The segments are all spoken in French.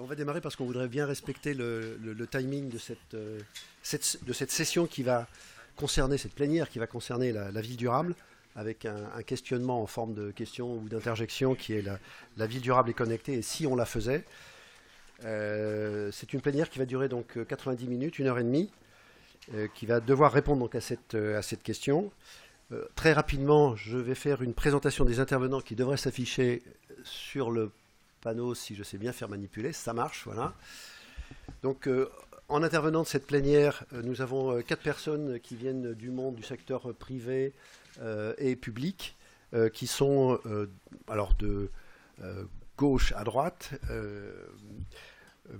On va démarrer parce qu'on voudrait bien respecter le timing de cette session qui va concerner, cette plénière qui va concerner la ville durable, avec un questionnement en forme de question ou d'interjection qui est la ville durable et connectée, et si on la faisait. C'est une plénière qui va durer donc 90 minutes, 1h30, qui va devoir répondre donc à cette question. Très rapidement, je vais faire une présentation des intervenants qui devraient s'afficher sur le panneau, si je sais bien faire manipuler. Ça marche, voilà. Donc, en intervenant de cette plénière, nous avons 4 personnes qui viennent du monde du secteur privé et public, qui sont alors de gauche à droite.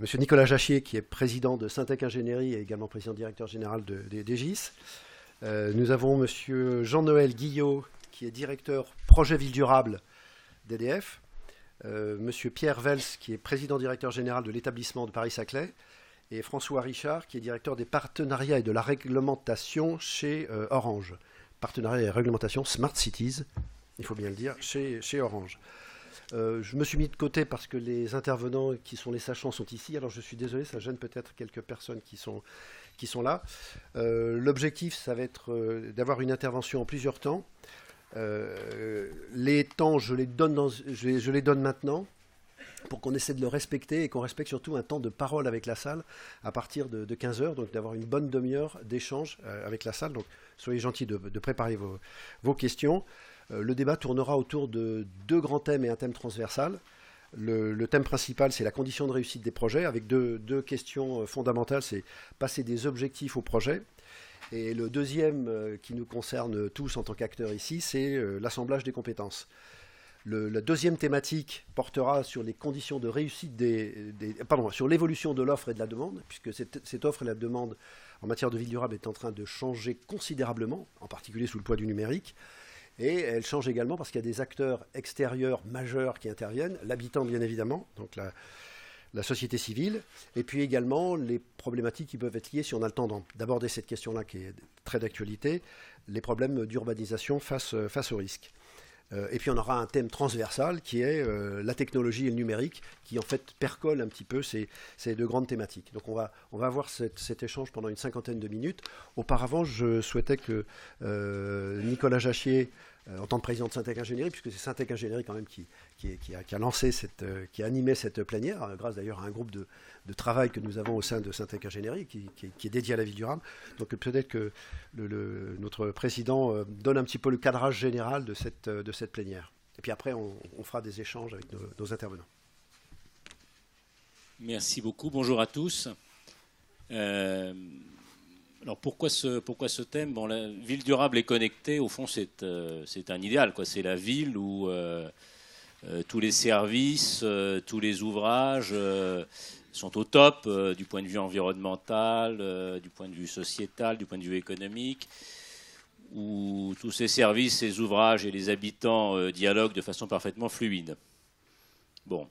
Monsieur Nicolas Jachier, qui est président de Syntec Ingénierie et également président directeur général d'Egis. Nous avons monsieur Jean-Noël Guillot, qui est directeur projet ville durable d'EDF. Monsieur Pierre Vels, qui est président directeur général de l'établissement de Paris-Saclay. Et François Richard, qui est directeur des partenariats et de la réglementation chez Orange. Partenariat et réglementation Smart Cities, il faut bien le dire, chez Orange. Je me suis mis de côté parce que les intervenants qui sont les sachants sont ici. Alors je suis désolé, ça gêne peut-être quelques personnes qui sont là. L'objectif, ça va être d'avoir une intervention en plusieurs temps. Les temps, je les donne maintenant pour qu'on essaie de le respecter et qu'on respecte surtout un temps de parole avec la salle à partir de 15h, donc d'avoir une bonne demi-heure d'échange avec la salle. Donc soyez gentils de préparer vos questions. Le débat tournera autour de 2 grands thèmes et un thème transversal. Le thème principal, c'est la condition de réussite des projets, avec deux questions fondamentales, c'est passer des objectifs au projet. Et le deuxième qui nous concerne tous en tant qu'acteurs ici, c'est l'assemblage des compétences. La deuxième thématique portera sur les conditions de réussite sur l'évolution de l'offre et de la demande, puisque cette offre et la demande en matière de ville durable est en train de changer considérablement, en particulier sous le poids du numérique. Et elle change également parce qu'il y a des acteurs extérieurs majeurs qui interviennent, l'habitant bien évidemment, donc la société civile, et puis également les problématiques qui peuvent être liées, si on a le temps d'aborder cette question-là qui est très d'actualité, les problèmes d'urbanisation face au risque. Et puis on aura un thème transversal qui est la technologie et le numérique, qui en fait percole un petit peu ces 2 grandes thématiques. Donc on va avoir cet échange pendant une 50aine de minutes. Auparavant, je souhaitais que Nicolas Jachier, en tant que président de Syntec Ingénierie, puisque c'est Syntec Ingénierie quand même qui a lancé qui a animé cette plénière, grâce d'ailleurs à un groupe de travail que nous avons au sein de Syntec Ingénierie, qui est dédié à la ville durable. Donc peut-être que notre président donne un petit peu le cadrage général de cette plénière. Et puis après, on fera des échanges avec nos intervenants. Merci beaucoup. Bonjour à tous. Alors pourquoi ce thème ? Bon, la ville durable et connectée, au fond, c'est un idéal, quoi. C'est la ville où tous les services, tous les ouvrages sont au top du point de vue environnemental, du point de vue sociétal, du point de vue économique, où tous ces services, ces ouvrages et les habitants dialoguent de façon parfaitement fluide. Bon,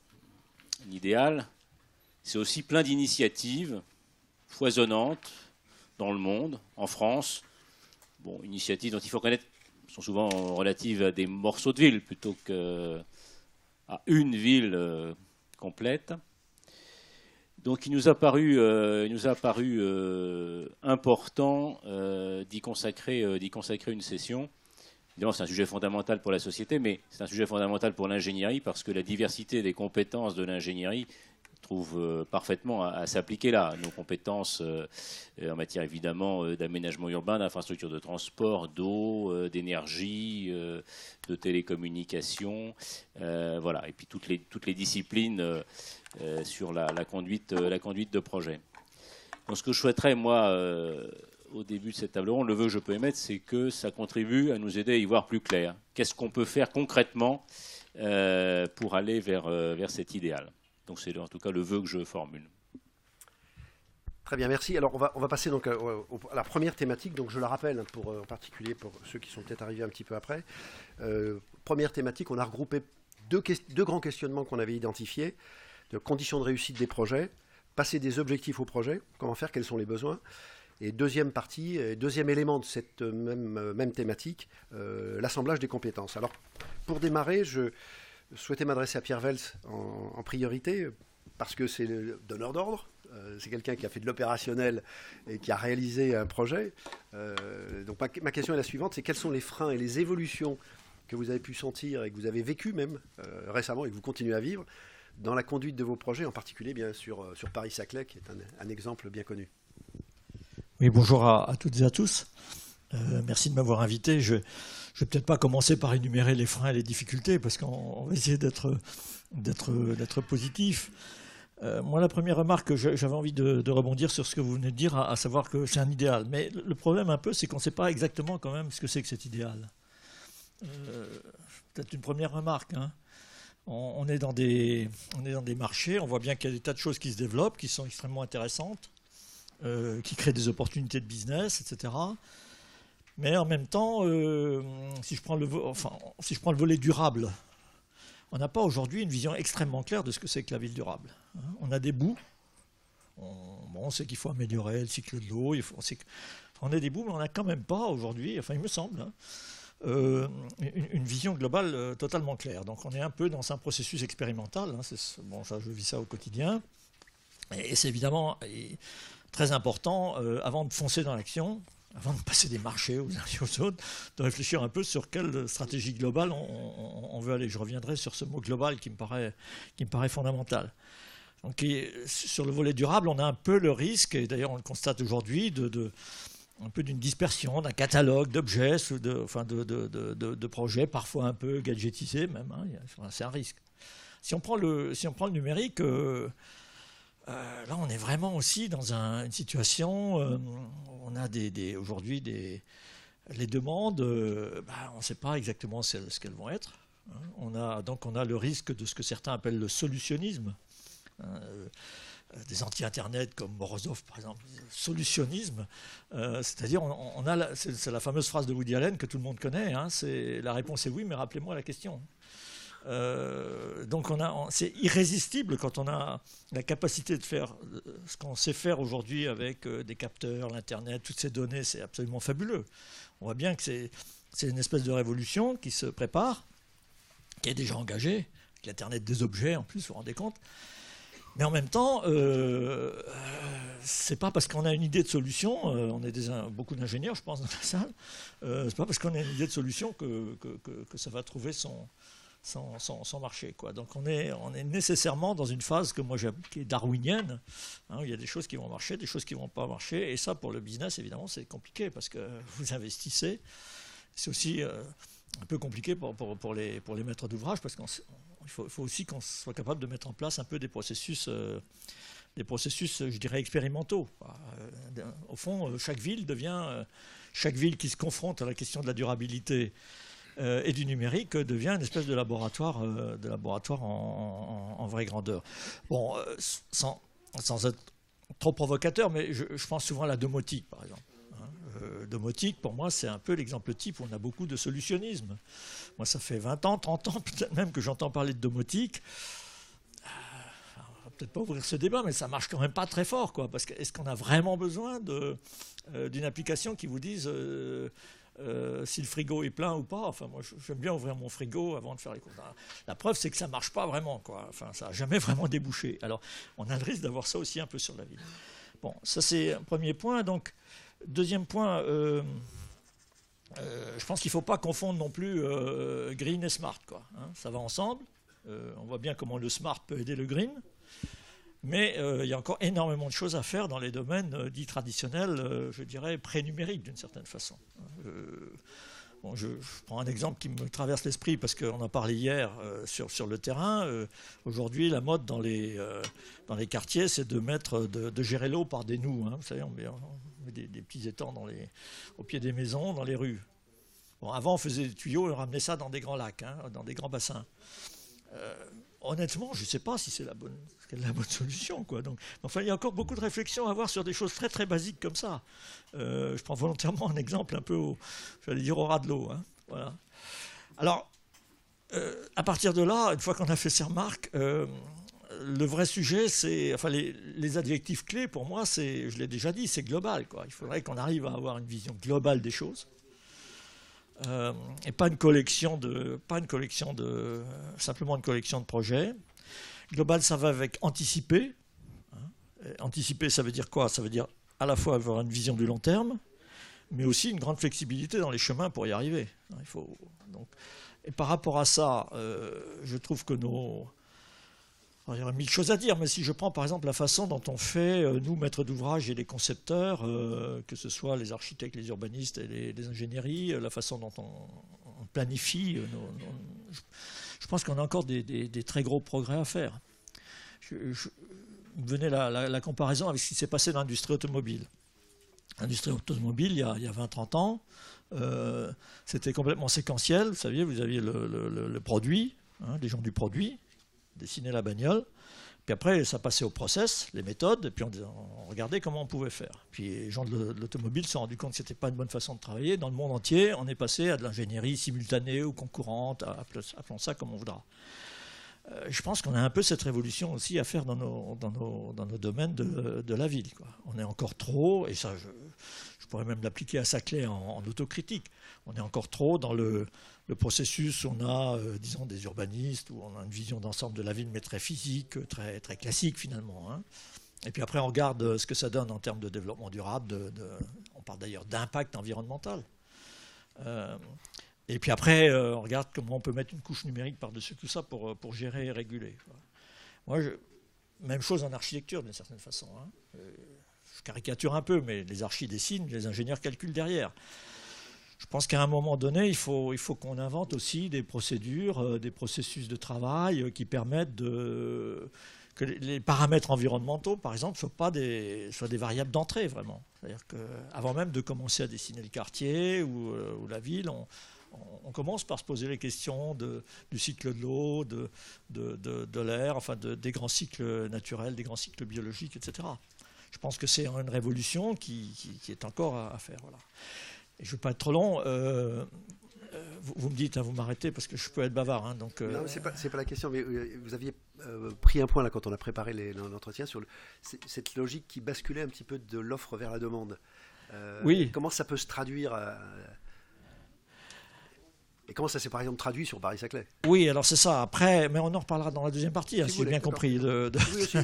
un idéal, c'est aussi plein d'initiatives foisonnantes dans le monde, en France. Bon, initiatives dont il faut reconnaître sont souvent relatives à des morceaux de ville plutôt qu'à une ville complète. Donc il nous a paru important d'y consacrer une session. Évidemment, c'est un sujet fondamental pour la société, mais c'est un sujet fondamental pour l'ingénierie parce que la diversité des compétences de l'ingénierie trouve parfaitement à s'appliquer là. Nos compétences en matière évidemment d'aménagement urbain, d'infrastructures de transport, d'eau, d'énergie, de télécommunications, voilà. Et puis toutes les disciplines sur la conduite de projet. Donc ce que je souhaiterais, moi, au début de cette table ronde, le vœu que je peux émettre, c'est que ça contribue à nous aider à y voir plus clair. Qu'est-ce qu'on peut faire concrètement pour aller vers cet idéal ? Donc c'est en tout cas le vœu que je formule. Très bien, merci. Alors on va passer donc à la première thématique. Donc je la rappelle en particulier pour ceux qui sont peut-être arrivés un petit peu après. Première thématique, on a regroupé deux grands questionnements qu'on avait identifiés. De conditions de réussite des projets, passer des objectifs au projet, comment faire, quels sont les besoins. Et deuxième partie, deuxième élément de cette même thématique, l'assemblage des compétences. Alors pour démarrer, je souhaitais m'adresser à Pierre Vels en priorité. parce que c'est le donneur d'ordre, c'est quelqu'un qui a fait de l'opérationnel et qui a réalisé un projet. Donc ma question est la suivante, c'est quels sont les freins et les évolutions que vous avez pu sentir et que vous avez vécu même récemment et que vous continuez à vivre dans la conduite de vos projets, en particulier bien sûr sur Paris-Saclay, qui est un exemple bien connu. Oui, bonjour à toutes et à tous. Merci de m'avoir invité. Je ne vais peut-être pas commencer par énumérer les freins et les difficultés, parce qu'on va essayer d'être positif. Moi, la première remarque, j'avais envie de rebondir sur ce que vous venez de dire, à savoir que c'est un idéal. Mais le problème un peu, c'est qu'on ne sait pas exactement quand même ce que c'est que cet idéal. Peut-être une première remarque. Hein. On est dans des marchés, on voit bien qu'il y a des tas de choses qui se développent, qui sont extrêmement intéressantes, qui créent des opportunités de business, etc. Mais en même temps, si je prends le volet durable, on n'a pas aujourd'hui une vision extrêmement claire de ce que c'est que la ville durable. On a des bouts. On sait qu'il faut améliorer le cycle de l'eau. On a des bouts, mais on n'a quand même pas aujourd'hui, enfin il me semble, une vision globale totalement claire. Donc on est un peu dans un processus expérimental. Ça, je vis ça au quotidien. Et c'est évidemment très important, avant de foncer dans l'action, avant de passer des marchés aux uns et aux autres, de réfléchir un peu sur quelle stratégie globale on veut aller. Je reviendrai sur ce mot global qui me paraît fondamental. Donc, sur le volet durable, on a un peu le risque, et d'ailleurs on le constate aujourd'hui, un peu d'une dispersion, d'un catalogue d'objets, de projets, parfois un peu gadgetisés même. Hein, c'est un risque. Si on prend le numérique, là, on est vraiment aussi dans une situation. On a aujourd'hui les demandes. On ne sait pas exactement ce qu'elles vont être. Hein. Donc, on a le risque de ce que certains appellent le solutionnisme. Des anti-internet comme Morozov, par exemple, solutionnisme. C'est-à-dire, c'est la fameuse phrase de Woody Allen que tout le monde connaît. Hein, la réponse est oui, mais rappelez-moi la question. Donc c'est irrésistible quand on a la capacité de faire ce qu'on sait faire aujourd'hui avec des capteurs, l'Internet, toutes ces données, c'est absolument fabuleux. On voit bien que c'est une espèce de révolution qui se prépare, qui est déjà engagée, avec l'Internet des objets en plus, vous vous rendez compte. Mais en même temps, c'est pas parce qu'on a une idée de solution, on est beaucoup d'ingénieurs, je pense, dans la salle, c'est pas parce qu'on a une idée de solution que ça va trouver son marché, quoi. Donc on est nécessairement dans une phase qui est darwinienne. Hein, il y a des choses qui vont marcher, des choses qui ne vont pas marcher. Et ça, pour le business, évidemment, c'est compliqué parce que vous investissez. C'est aussi un peu compliqué pour les maîtres d'ouvrage parce qu'il faut aussi qu'on soit capable de mettre en place un peu des processus, je dirais, expérimentaux. Au fond, chaque ville qui se confronte à la question de la durabilité et du numérique devient une espèce de laboratoire en vraie grandeur. Bon, sans être trop provocateur, mais je pense souvent à la domotique, par exemple. Domotique, pour moi, c'est un peu l'exemple type où on a beaucoup de solutionnisme. Moi, ça fait 20 ans, 30 ans, peut-être même que j'entends parler de domotique. On va peut-être pas ouvrir ce débat, mais ça marche quand même pas très fort, quoi. Parce que est-ce qu'on a vraiment besoin d'une application qui vous dise si le frigo est plein ou pas? Enfin, moi, j'aime bien ouvrir mon frigo avant de faire les courses. La preuve, c'est que ça marche pas vraiment, quoi. Enfin, ça n'a jamais vraiment débouché. Alors, on a le risque d'avoir ça aussi un peu sur la ville. Bon, ça, c'est un premier point. Donc, deuxième point, je pense qu'il ne faut pas confondre non plus green et smart, quoi. Hein, ça va ensemble. On voit bien comment le smart peut aider le green. Mais il y a encore énormément de choses à faire dans les domaines dits traditionnels, je dirais pré-numériques d'une certaine façon. Je prends un exemple qui me traverse l'esprit parce qu'on en parlait hier sur le terrain. Aujourd'hui, la mode dans les quartiers, c'est de gérer l'eau par des noues. Hein. Vous savez, on met des petits étangs au pied des maisons, dans les rues. Bon, avant, on faisait des tuyaux et on ramenait ça dans des grands lacs, hein, dans des grands bassins. Honnêtement, je ne sais pas si c'est la bonne solution, quoi. Donc, enfin, il y a encore beaucoup de réflexions à avoir sur des choses très très basiques comme ça. Je prends volontairement un exemple un peu au ras de l'eau. Hein. Voilà. Alors, à partir de là, une fois qu'on a fait ces remarques, le vrai sujet, c'est, enfin, les adjectifs clés pour moi, je l'ai déjà dit, c'est global, quoi. Il faudrait qu'on arrive à avoir une vision globale des choses. Et simplement une collection de projets. Global, ça va avec anticiper. Anticiper, ça veut dire quoi? Ça veut dire à la fois avoir une vision du long terme, mais aussi une grande flexibilité dans les chemins pour y arriver. Et par rapport à ça, je trouve que il y aurait mille choses à dire, mais si je prends par exemple la façon dont on fait, nous, maîtres d'ouvrage et les concepteurs, que ce soit les architectes, les urbanistes et les ingénieries, la façon dont on planifie, je pense qu'on a encore des très gros progrès à faire. Vous venez la comparaison avec ce qui s'est passé dans l'industrie automobile. L'industrie automobile, il y a 20-30 ans, c'était complètement séquentiel. Vous saviez, vous aviez le produit, les gens du produit, dessiner la bagnole, puis après ça passait au process, les méthodes, et puis on regardait comment on pouvait faire. Puis les gens de l'automobile se sont rendus compte que ce n'était pas une bonne façon de travailler. Dans le monde entier, on est passé à de l'ingénierie simultanée ou concurrente, appelons ça comme on voudra. Je pense qu'on a un peu cette révolution aussi à faire dans nos domaines de la ville, quoi. On est encore trop, et ça je pourrais même l'appliquer à Saclay en autocritique, on est encore trop dans le processus où on a, disons, des urbanistes, où on a une vision d'ensemble de la ville, mais très physique, très, très classique finalement. Et puis après, on regarde ce que ça donne en termes de développement durable, on parle d'ailleurs d'impact environnemental. Et puis après, on regarde comment on peut mettre une couche numérique par-dessus tout ça pour gérer et réguler. Moi, même chose en architecture d'une certaine façon. Je caricature un peu, mais les archis dessinent, les ingénieurs calculent derrière. Je pense qu'à un moment donné, il faut qu'on invente aussi des procédures, des processus de travail qui permettent que les paramètres environnementaux, par exemple, soient des variables d'entrée, vraiment. C'est-à-dire qu'avant même de commencer à dessiner le quartier ou la ville, on commence par se poser les questions du cycle de l'eau, de l'air, enfin des grands cycles naturels, des grands cycles biologiques, etc. Je pense que c'est une révolution qui est encore à faire. Voilà. Et je ne veux pas être trop long. Vous me dites, vous m'arrêtez parce que je peux être bavard. Donc, non, c'est pas la question, mais vous aviez pris un point là quand on a préparé l'entretien sur cette logique qui basculait un petit peu de l'offre vers la demande. Oui. Comment ça peut se traduire et comment ça s'est par exemple traduit sur Paris-Saclay? Oui, alors c'est ça. Après, mais on en reparlera dans la deuxième partie, si j'ai bien compris. Oui. Je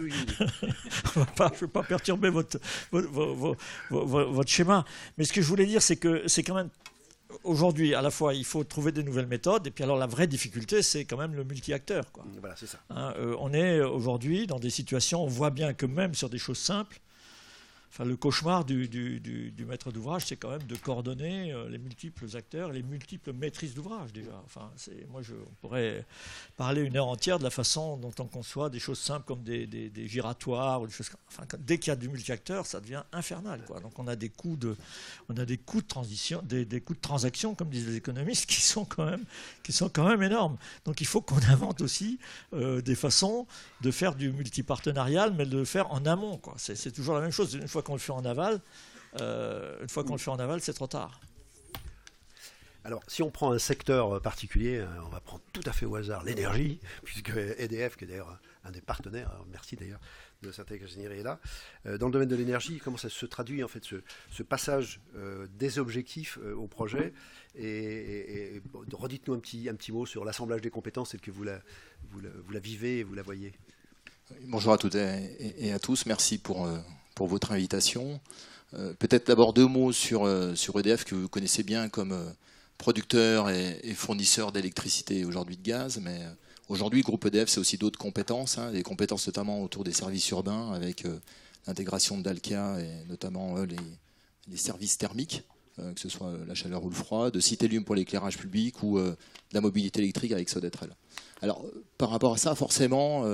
ne veux pas perturber votre schéma. Mais ce que je voulais dire, c'est que c'est quand même aujourd'hui, à la fois, il faut trouver des nouvelles méthodes. Et puis alors, la vraie difficulté, c'est quand même le multi-acteur, quoi. Voilà, c'est ça. On est aujourd'hui dans des situations, on voit bien que même sur des choses simples, le cauchemar du maître d'ouvrage, c'est quand même de coordonner les multiples acteurs, les multiples maîtrises d'ouvrage déjà. On pourrait parler une heure entière de la façon dont on conçoit des choses simples comme des giratoires ou des choses. Dès qu'il y a du multi-acteur, ça devient infernal, quoi. Donc on a des coûts de transition, des coûts de transaction, comme disent les économistes, qui sont quand même énormes. Donc il faut qu'on invente aussi des façons de faire du multipartenarial, mais de le faire en amont, quoi. C'est toujours la même chose. Une fois qu'on le fait en aval, c'est trop tard. Alors, si on prend un secteur particulier, on va prendre tout à fait au hasard l'énergie, puisque EDF, qui est d'ailleurs un des partenaires, merci d'ailleurs de Syntec Ingénierie est là. Dans le domaine de l'énergie, comment ça se traduit en fait ce passage des objectifs au projet et redites-nous un petit mot sur l'assemblage des compétences, tel que vous la vivez et vous la voyez. Bonjour à toutes et à tous, merci pour votre invitation. Peut-être d'abord deux mots sur EDF, que vous connaissez bien comme producteur et fournisseur d'électricité et aujourd'hui de gaz, mais aujourd'hui, le groupe EDF, c'est aussi d'autres compétences, des compétences notamment autour des services urbains, avec l'intégration de Dalkia et notamment les services thermiques, que ce soit la chaleur ou le froid, de Citelium pour l'éclairage public ou la mobilité électrique avec Sodetrel. Alors, par rapport à ça, forcément,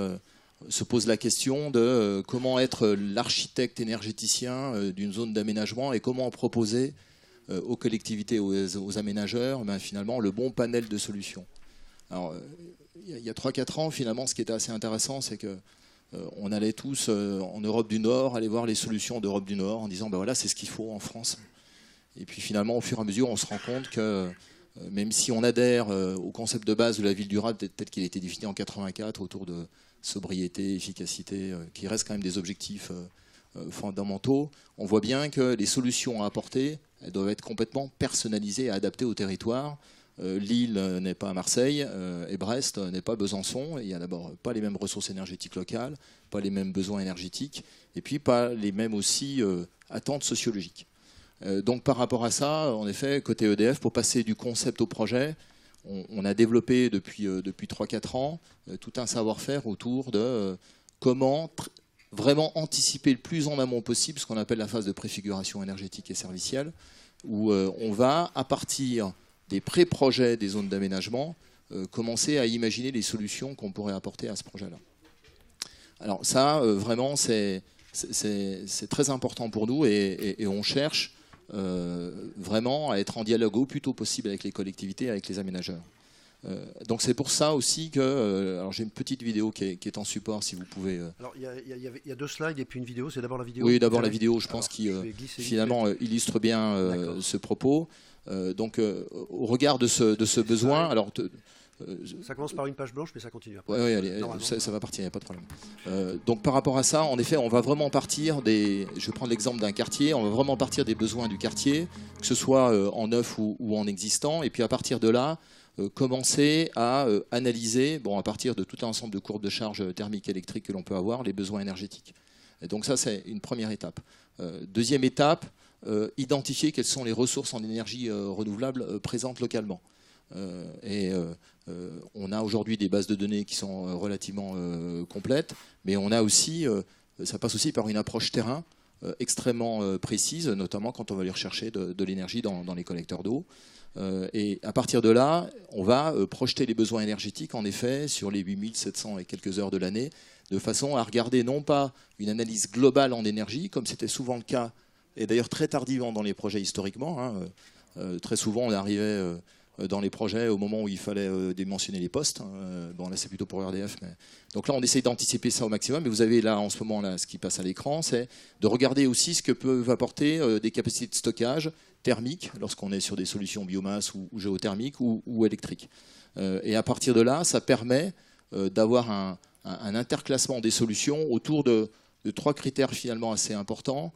se pose la question de comment être l'architecte énergéticien d'une zone d'aménagement et comment proposer aux collectivités, aux aménageurs, finalement, le bon panel de solutions. Alors, il y a 3-4 ans, finalement, ce qui était assez intéressant, c'est qu'on allait tous en Europe du Nord aller voir les solutions d'Europe du Nord en disant voilà, c'est ce qu'il faut en France. Et puis finalement, au fur et à mesure, on se rend compte que même si on adhère au concept de base de la ville durable tel qu'il a été défini en 1984 autour de sobriété, efficacité, qui restent quand même des objectifs fondamentaux, on voit bien que les solutions à apporter, elles doivent être complètement personnalisées et adaptées au territoire Lille n'est pas à Marseille et Brest n'est pas Besançon. Il n'y a d'abord pas les mêmes ressources énergétiques locales, pas les mêmes besoins énergétiques, et puis pas les mêmes aussi attentes sociologiques. Donc par rapport à ça, en effet, côté EDF, pour passer du concept au projet, on a développé depuis 3-4 ans tout un savoir-faire autour de comment vraiment anticiper le plus en amont possible ce qu'on appelle la phase de préfiguration énergétique et servicielle, où on va, à partir des pré-projets des zones d'aménagement, commencer à imaginer les solutions qu'on pourrait apporter à ce projet-là. Alors ça, vraiment, c'est très important pour nous et on cherche vraiment à être en dialogue au plus tôt possible avec les collectivités, avec les aménageurs. Donc c'est pour ça aussi que... alors j'ai une petite vidéo qui est en support, si vous pouvez... Alors il y a 2 slides et puis une vidéo, c'est d'abord la vidéo. Oui, d'abord la vidéo, je pense qui finalement illustre bien ce propos. Donc au regard de ce besoin... Alors, ça commence par une page blanche, mais ça continue après. Oui, allez, ça va partir, il n'y a pas de problème. Donc par rapport à ça, en effet, on va vraiment partir des... Je vais prendre l'exemple d'un quartier, on va vraiment partir des besoins du quartier, que ce soit en neuf ou en existant, et puis à partir de là, commencer à analyser, à partir de tout un ensemble de courbes de charge thermique et électrique que l'on peut avoir, les besoins énergétiques. Et donc ça, c'est une première étape. Deuxième étape, identifier quelles sont les ressources en énergie renouvelable présentes localement. On a aujourd'hui des bases de données qui sont relativement complètes, mais on a aussi, ça passe aussi par une approche terrain extrêmement précise, notamment quand on va aller rechercher de l'énergie dans les collecteurs d'eau. Et à partir de là, on va projeter les besoins énergétiques, en effet, sur les 8700 et quelques heures de l'année, de façon à regarder non pas une analyse globale en énergie, comme c'était souvent le cas, et d'ailleurs très tardivement dans les projets historiquement. Très souvent, on arrivait dans les projets au moment où il fallait dimensionner les postes. Bon, là, c'est plutôt pour RDF. Mais... Donc là, on essaye d'anticiper ça au maximum. Mais vous avez là, en ce moment, là, ce qui passe à l'écran, c'est de regarder aussi ce que peuvent apporter des capacités de stockage thermiques, lorsqu'on est sur des solutions biomasse ou géothermiques ou électriques. Et à partir de là, ça permet d'avoir un interclassement des solutions autour de 3 critères finalement assez importants,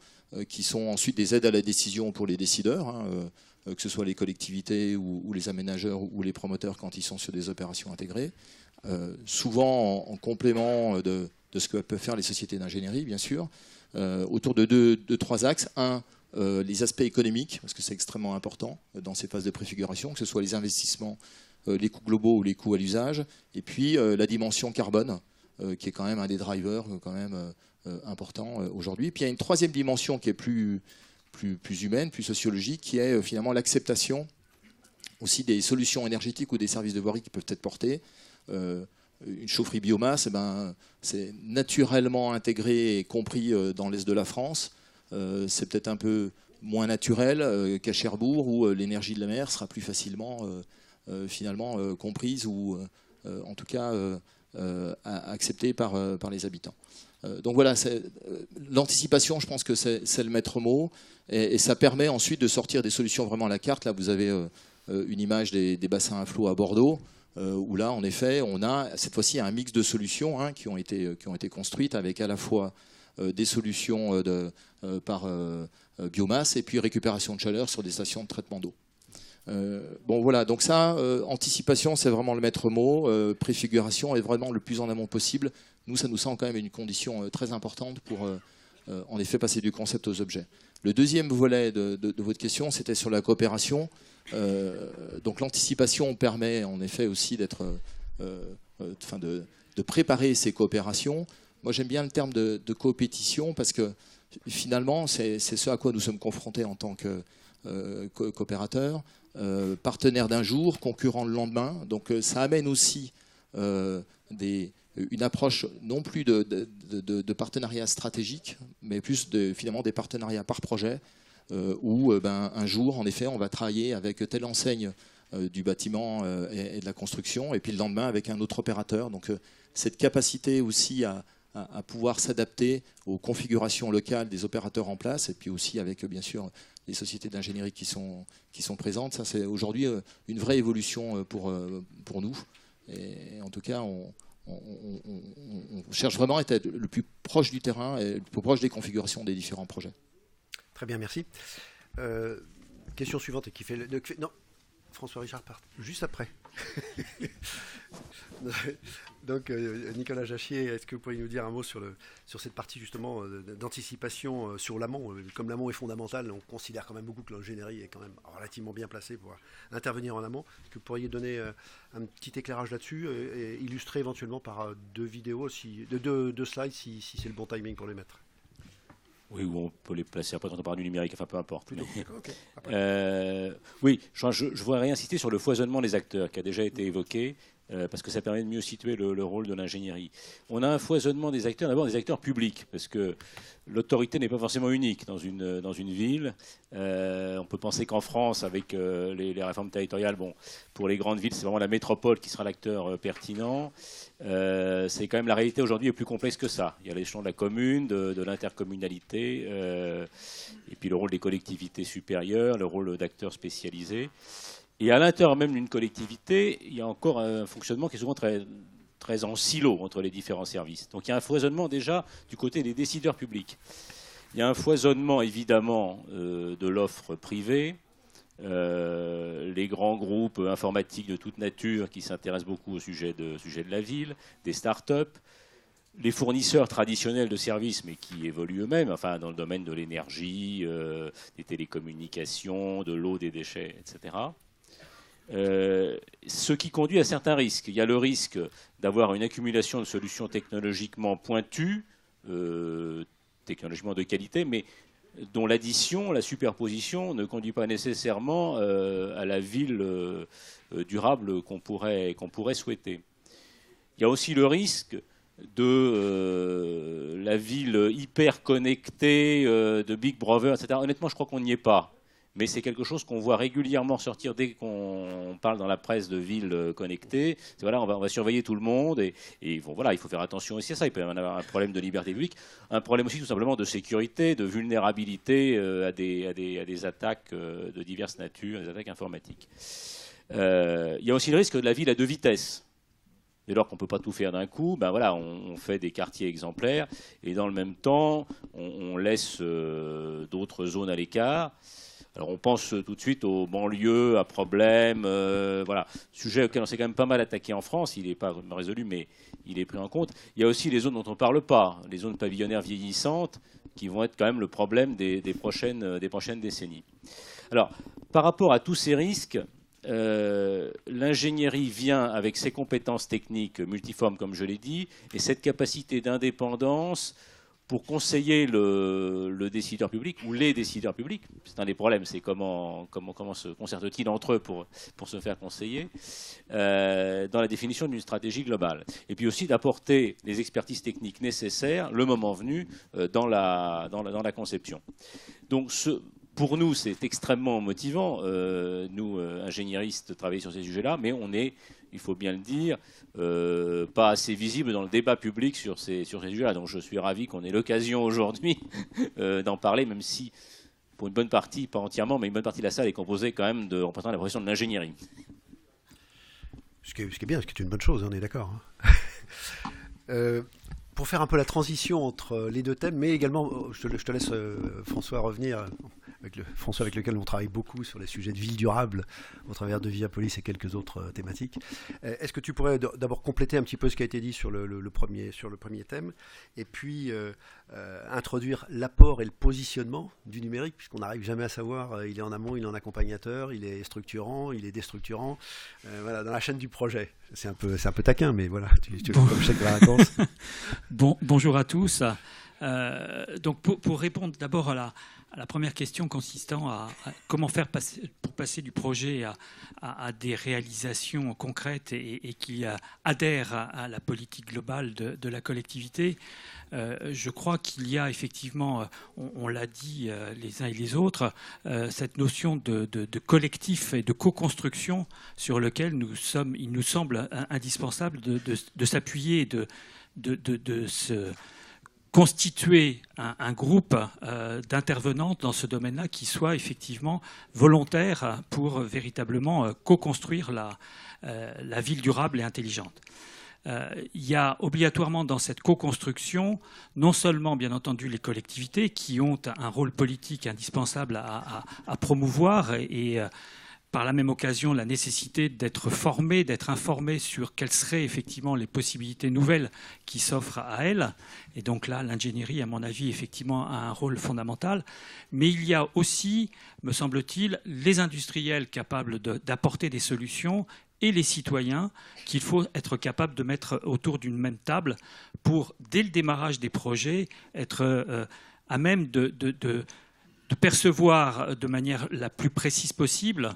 qui sont ensuite des aides à la décision pour les décideurs, que ce soit les collectivités ou les aménageurs ou les promoteurs quand ils sont sur des opérations intégrées, souvent en complément de ce que peuvent faire les sociétés d'ingénierie, bien sûr, autour de 3 axes. Un, les aspects économiques, parce que c'est extrêmement important dans ces phases de préfiguration, que ce soit les investissements, les coûts globaux ou les coûts à l'usage, et puis la dimension carbone, qui est quand même un des drivers quand même important aujourd'hui. Et puis il y a une 3e dimension qui est plus humaine, plus sociologique, qui est finalement l'acceptation aussi des solutions énergétiques ou des services de voirie qui peuvent être portés. Une chaufferie biomasse, c'est naturellement intégré et compris dans l'Est de la France. C'est peut-être un peu moins naturel qu'à Cherbourg, où l'énergie de la mer sera plus facilement finalement comprise ou en tout cas acceptée par les habitants. Donc voilà, l'anticipation, je pense que c'est le maître mot, et ça permet ensuite de sortir des solutions vraiment à la carte. Là, vous avez une image des bassins à flot à Bordeaux, où là, en effet, on a cette fois-ci un mix de solutions qui ont été construites avec à la fois des solutions par biomasse et puis récupération de chaleur sur des stations de traitement d'eau. Bon voilà, donc ça, anticipation, c'est vraiment le maître mot. Préfiguration est vraiment le plus en amont possible. Nous, ça nous semble quand même une condition très importante pour, en effet, passer du concept aux objets. Le deuxième volet de votre question, c'était sur la coopération. Donc l'anticipation permet, en effet, aussi de préparer ces coopérations. Moi, j'aime bien le terme de coopétition parce que finalement, c'est ce à quoi nous sommes confrontés en tant que coopérateurs, partenaires d'un jour, concurrents le lendemain. Donc ça amène aussi une approche non plus de partenariat stratégique, mais plus finalement des partenariats par projet, où un jour, en effet, on va travailler avec telle enseigne du bâtiment et de la construction, et puis le lendemain avec un autre opérateur. Donc cette capacité aussi à pouvoir s'adapter aux configurations locales des opérateurs en place, et puis aussi avec, bien sûr, les sociétés d'ingénierie qui sont présentes. Ça, c'est aujourd'hui une vraie évolution pour nous. Et en tout cas, on cherche vraiment à être le plus proche du terrain et le plus proche des configurations des différents projets. Très bien, merci. Question suivante qui fait... Non. François Richard part juste après. Donc, Nicolas Jachier, est-ce que vous pourriez nous dire un mot sur cette partie justement d'anticipation sur l'amont? Comme l'amont est fondamental, on considère quand même beaucoup que l'ingénierie est quand même relativement bien placée pour intervenir en amont. Est-ce que vous pourriez donner un petit éclairage là-dessus et illustrer éventuellement par deux vidéos, deux slides si c'est le bon timing pour les mettre? Oui, ou on peut les placer après quand on parle du numérique, enfin peu importe. Okay. Oui, je voudrais réinsister sur le foisonnement des acteurs qui a déjà été évoqué, parce que ça permet de mieux situer le rôle de l'ingénierie. On a un foisonnement des acteurs, d'abord des acteurs publics, parce que l'autorité n'est pas forcément unique dans une ville. On peut penser qu'en France, avec les réformes territoriales, bon, pour les grandes villes, c'est vraiment la métropole qui sera l'acteur pertinent. C'est quand même la réalité aujourd'hui est plus complexe que ça. Il y a l'échelon de la commune, de l'intercommunalité, et puis le rôle des collectivités supérieures, le rôle d'acteurs spécialisés. Et à l'intérieur même d'une collectivité, il y a encore un fonctionnement qui est souvent très, très en silo entre les différents services. Donc il y a un foisonnement déjà du côté des décideurs publics. Il y a un foisonnement évidemment de l'offre privée, les grands groupes informatiques de toute nature qui s'intéressent beaucoup au sujet de la ville, des start-up, les fournisseurs traditionnels de services, mais qui évoluent eux-mêmes, enfin dans le domaine de l'énergie, des télécommunications, de l'eau, des déchets, etc. Ce qui conduit à certains risques. Il y a le risque d'avoir une accumulation de solutions technologiquement pointues, technologiquement de qualité, mais dont l'addition, la superposition ne conduit pas nécessairement à la ville durable qu'on pourrait souhaiter. Il y a aussi le risque de la ville hyper connectée, de Big Brother, etc. Honnêtement, je crois qu'on n'y est pas. Mais c'est quelque chose qu'on voit régulièrement sortir dès qu'on parle dans la presse de villes connectées. Voilà, on va surveiller tout le monde et bon, voilà, il faut faire attention aussi à ça. Il peut y avoir un problème de liberté publique, un problème aussi tout simplement de sécurité, de vulnérabilité à des attaques de diverses natures, des attaques informatiques. Il y a aussi le risque de la ville à deux vitesses. Dès lors qu'on ne peut pas tout faire d'un coup, ben voilà, on fait des quartiers exemplaires et dans le même temps, on laisse d'autres zones à l'écart. Alors on pense tout de suite aux banlieues, à problèmes, voilà. Sujet auquel on s'est quand même pas mal attaqué en France, il n'est pas résolu, mais il est pris en compte. Il y a aussi les zones dont on ne parle pas, les zones pavillonnaires vieillissantes, qui vont être quand même le problème des prochaines décennies. Alors, par rapport à tous ces risques, l'ingénierie vient avec ses compétences techniques multiformes, comme je l'ai dit, et cette capacité d'indépendance pour conseiller le décideur public ou les décideurs publics. C'est un des problèmes, c'est comment se concertent-ils entre eux pour se faire conseiller dans la définition d'une stratégie globale. Et puis aussi d'apporter les expertises techniques nécessaires, le moment venu, dans la conception. Donc pour nous, c'est extrêmement motivant, nous, ingénieristes, de travailler sur ces sujets-là, mais on est, il faut bien le dire, pas assez visible dans le débat public sur ces sujets-là. Donc je suis ravi qu'on ait l'occasion aujourd'hui d'en parler, même si, pour une bonne partie, pas entièrement, mais une bonne partie de la salle est composée quand même de représentants de la profession de l'ingénierie. Ce qui est bien, ce qui est une bonne chose, on est d'accord. Pour faire un peu la transition entre les deux thèmes, mais également, je te laisse François revenir, François avec lequel on travaille beaucoup sur les sujets de ville durable au travers de Viapolis et quelques autres thématiques. Est-ce que tu pourrais d'abord compléter un petit peu ce qui a été dit sur le premier thème, et puis introduire l'apport et le positionnement du numérique, puisqu'on n'arrive jamais à savoir, il est en amont, il est en accompagnateur, il est structurant, il est déstructurant, voilà, dans la chaîne du projet. C'est un peu taquin, mais voilà, tu bon. Comme chèque la réponse. Bonjour à tous. Donc pour répondre d'abord à la première question consistant à comment faire pour passer du projet à des réalisations concrètes et qui adhèrent à la politique globale de la collectivité, je crois qu'il y a effectivement, on l'a dit les uns et les autres, cette notion de collectif et de co-construction sur lequel il nous semble indispensable de s'appuyer, de se constituer un groupe d'intervenants dans ce domaine-là qui soit effectivement volontaire pour véritablement co-construire la ville durable et intelligente. Il y a obligatoirement dans cette co-construction non seulement bien entendu les collectivités qui ont un rôle politique indispensable à promouvoir et par la même occasion la nécessité d'être formé, d'être informé sur quelles seraient effectivement les possibilités nouvelles qui s'offrent à elle. Et donc là, l'ingénierie, à mon avis, effectivement, a un rôle fondamental. Mais il y a aussi, me semble-t-il, les industriels capables d'apporter des solutions et les citoyens qu'il faut être capable de mettre autour d'une même table pour, dès le démarrage des projets, être à même de percevoir de manière la plus précise possible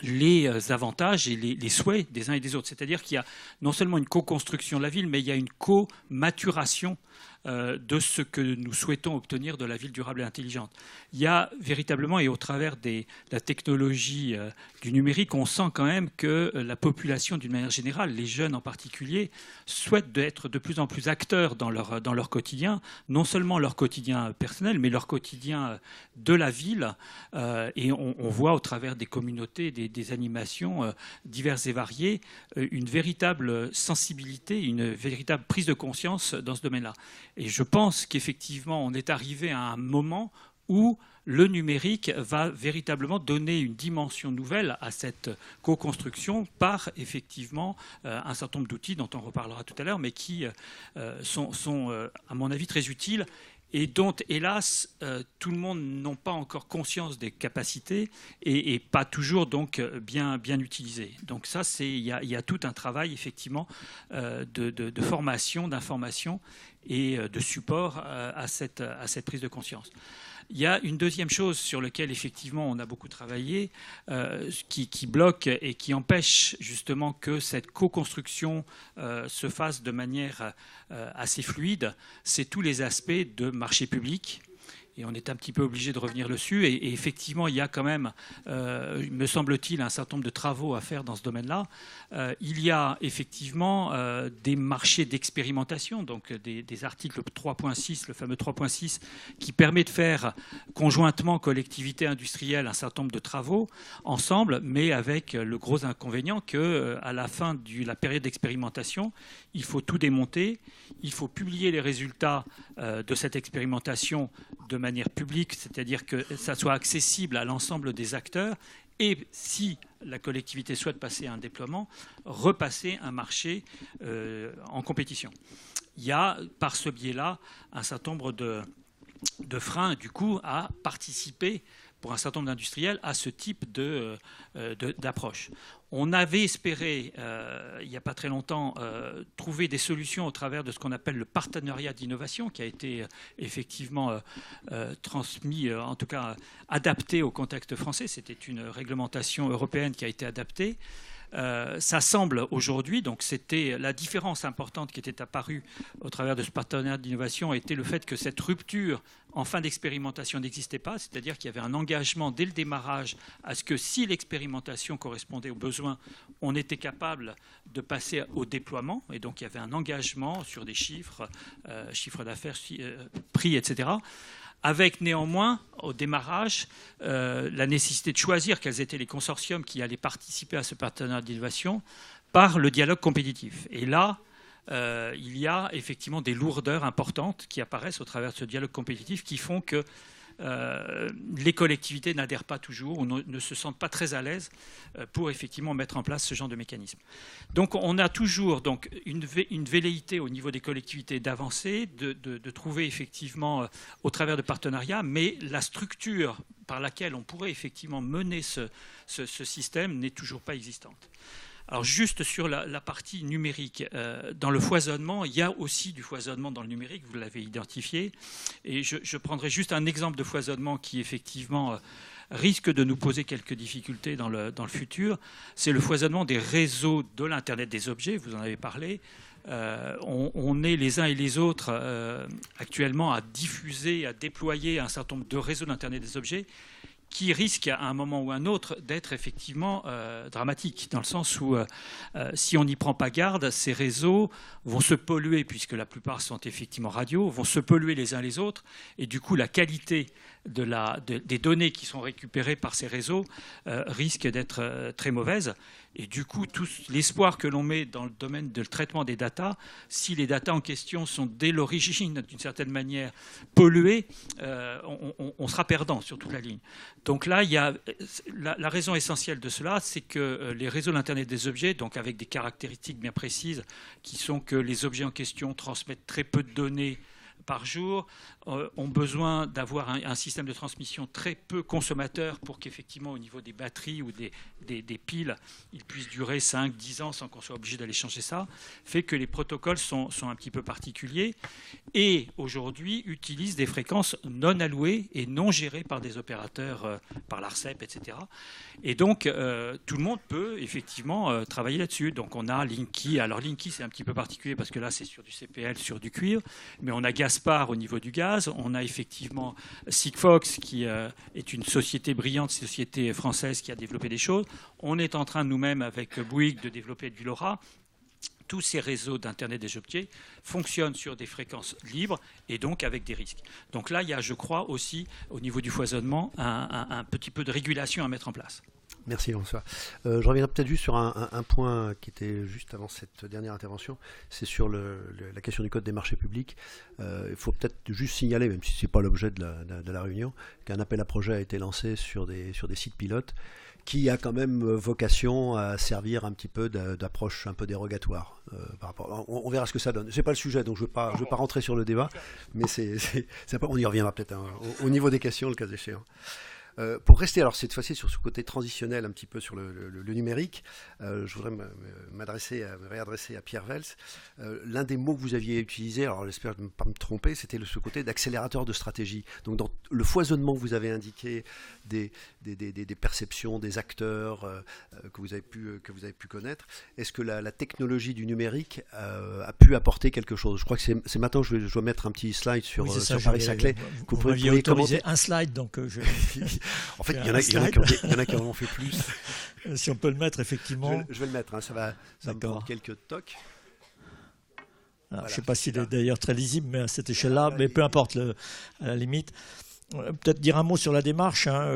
les avantages et les souhaits des uns et des autres. C'est-à-dire qu'il y a non seulement une co-construction de la ville, mais il y a une co-maturation de ce que nous souhaitons obtenir de la ville durable et intelligente. Il y a véritablement, et au travers de la technologie du numérique, on sent quand même que la population, d'une manière générale, les jeunes en particulier, souhaitent être de plus en plus acteurs dans leur quotidien, non seulement leur quotidien personnel, mais leur quotidien de la ville. Et on voit au travers des communautés, des animations diverses et variées, une véritable sensibilité, une véritable prise de conscience dans ce domaine-là. Et je pense qu'effectivement, on est arrivé à un moment où le numérique va véritablement donner une dimension nouvelle à cette co-construction par effectivement un certain nombre d'outils dont on reparlera tout à l'heure, mais qui sont, à mon avis, très utiles et dont, hélas, tout le monde n'a pas encore conscience des capacités et pas toujours donc bien utilisées. Donc ça, il y a tout un travail effectivement de formation, d'information et de support à cette prise de conscience. Il y a une deuxième chose sur laquelle effectivement on a beaucoup travaillé, qui bloque et qui empêche justement que cette co-construction se fasse de manière assez fluide, c'est tous les aspects de marché public. Et on est un petit peu obligé de revenir dessus. Et effectivement, il y a quand même, me semble-t-il, un certain nombre de travaux à faire dans ce domaine-là. Il y a effectivement des marchés d'expérimentation, donc des articles 3.6, le fameux 3.6, qui permet de faire conjointement, collectivité industrielle, un certain nombre de travaux ensemble, mais avec le gros inconvénient qu'à la fin de la période d'expérimentation, il faut tout démonter, il faut publier les résultats de cette expérimentation de manière publique, c'est-à-dire que ça soit accessible à l'ensemble des acteurs, et si la collectivité souhaite passer à un déploiement, repasser un marché en compétition. Il y a, par ce biais-là, un certain nombre de freins, du coup, à participer pour un certain nombre d'industriels à ce type d'approche. On avait espéré, il n'y a pas très longtemps, trouver des solutions au travers de ce qu'on appelle le partenariat d'innovation, qui a été effectivement transmis, en tout cas adapté au contexte français. C'était une réglementation européenne qui a été adaptée. Ça semble aujourd'hui, donc c'était la différence importante qui était apparue au travers de ce partenariat d'innovation était le fait que cette rupture en fin d'expérimentation n'existait pas, c'est-à-dire qu'il y avait un engagement dès le démarrage à ce que si l'expérimentation correspondait aux besoins, on était capable de passer au déploiement, et donc il y avait un engagement sur des chiffres, chiffre d'affaires, prix, etc., avec néanmoins, au démarrage, la nécessité de choisir quels étaient les consortiums qui allaient participer à ce partenariat d'innovation par le dialogue compétitif. Et là, il y a effectivement des lourdeurs importantes qui apparaissent au travers de ce dialogue compétitif qui font que les collectivités n'adhèrent pas toujours ou ne se sentent pas très à l'aise pour effectivement mettre en place ce genre de mécanisme. Donc on a toujours donc, une velléité au niveau des collectivités d'avancer, de trouver effectivement au travers de partenariats, mais la structure par laquelle on pourrait effectivement mener ce système n'est toujours pas existante. Alors juste sur la partie numérique, dans le foisonnement, il y a aussi du foisonnement dans le numérique, vous l'avez identifié, et je prendrai juste un exemple de foisonnement qui effectivement risque de nous poser quelques difficultés dans le futur, c'est le foisonnement des réseaux de l'Internet des objets, vous en avez parlé. On est les uns et les autres actuellement à diffuser, à déployer un certain nombre de réseaux d'Internet des objets qui risque à un moment ou à un autre d'être effectivement dramatique, dans le sens où si on n'y prend pas garde, ces réseaux vont se polluer, puisque la plupart sont effectivement radio, vont se polluer les uns les autres, et du coup la qualité des données qui sont récupérées par ces réseaux risque d'être très mauvaise. Et du coup, tout l'espoir que l'on met dans le domaine de traitement des datas, si les datas en question sont dès l'origine, d'une certaine manière, polluées, on sera perdant sur toute la ligne. Donc là, il y a la raison essentielle de cela, c'est que les réseaux d'Internet des objets, donc avec des caractéristiques bien précises, qui sont que les objets en question transmettent très peu de données par jour, ont besoin d'avoir un système de transmission très peu consommateur pour qu'effectivement au niveau des batteries ou des piles, ils puissent durer 5-10 ans sans qu'on soit obligé d'aller changer ça, fait que les protocoles sont un petit peu particuliers et aujourd'hui utilisent des fréquences non allouées et non gérées par des opérateurs, par l'ARCEP, etc. Et donc tout le monde peut effectivement travailler là-dessus. Donc on a Linky. Alors Linky c'est un petit peu particulier parce que là c'est sur du CPL, sur du cuivre, mais on a Gaspard au niveau du gaz. On a effectivement Sigfox qui est une société brillante, société française qui a développé des choses. On est en train nous-mêmes avec Bouygues de développer du LoRa. Tous ces réseaux d'Internet des objets fonctionnent sur des fréquences libres et donc avec des risques. Donc là, il y a, je crois, aussi au niveau du foisonnement, un petit peu de régulation à mettre en place. Merci François. Je reviendrai peut-être juste sur un point qui était juste avant cette dernière intervention, c'est sur la question du code des marchés publics. Il faut peut-être juste signaler, même si ce n'est pas l'objet de la réunion, qu'un appel à projet a été lancé sur des sites pilotes qui a quand même vocation à servir un petit peu d'approche un peu dérogatoire. Par rapport, on verra ce que ça donne. Ce n'est pas le sujet, donc je ne veux pas rentrer sur le débat, mais on y reviendra peut-être au niveau des questions, le cas échéant. Pour rester alors cette fois-ci sur ce côté transitionnel un petit peu sur le numérique, je voudrais me réadresser à Pierre Vels. L'un des mots que vous aviez utilisé, alors j'espère ne pas me tromper, c'était ce côté d'accélérateur de stratégie. Donc dans le foisonnement que vous avez indiqué des perceptions, des acteurs que vous avez pu connaître, est-ce que la technologie du numérique a pu apporter quelque chose? Je crois que c'est maintenant que je dois mettre un petit slide sur Paris-Saclay. Vous m'aviez autorisé un slide, donc je... En fait, il y en a qui en ont fait plus. Si on peut le mettre, effectivement. Je vais le mettre, hein, ça va me prendre quelques tocs. Voilà. Je ne sais pas s'il est d'ailleurs très lisible, mais à cette échelle-là, mais peu importe, à la limite. Peut-être dire un mot sur la démarche. Hein.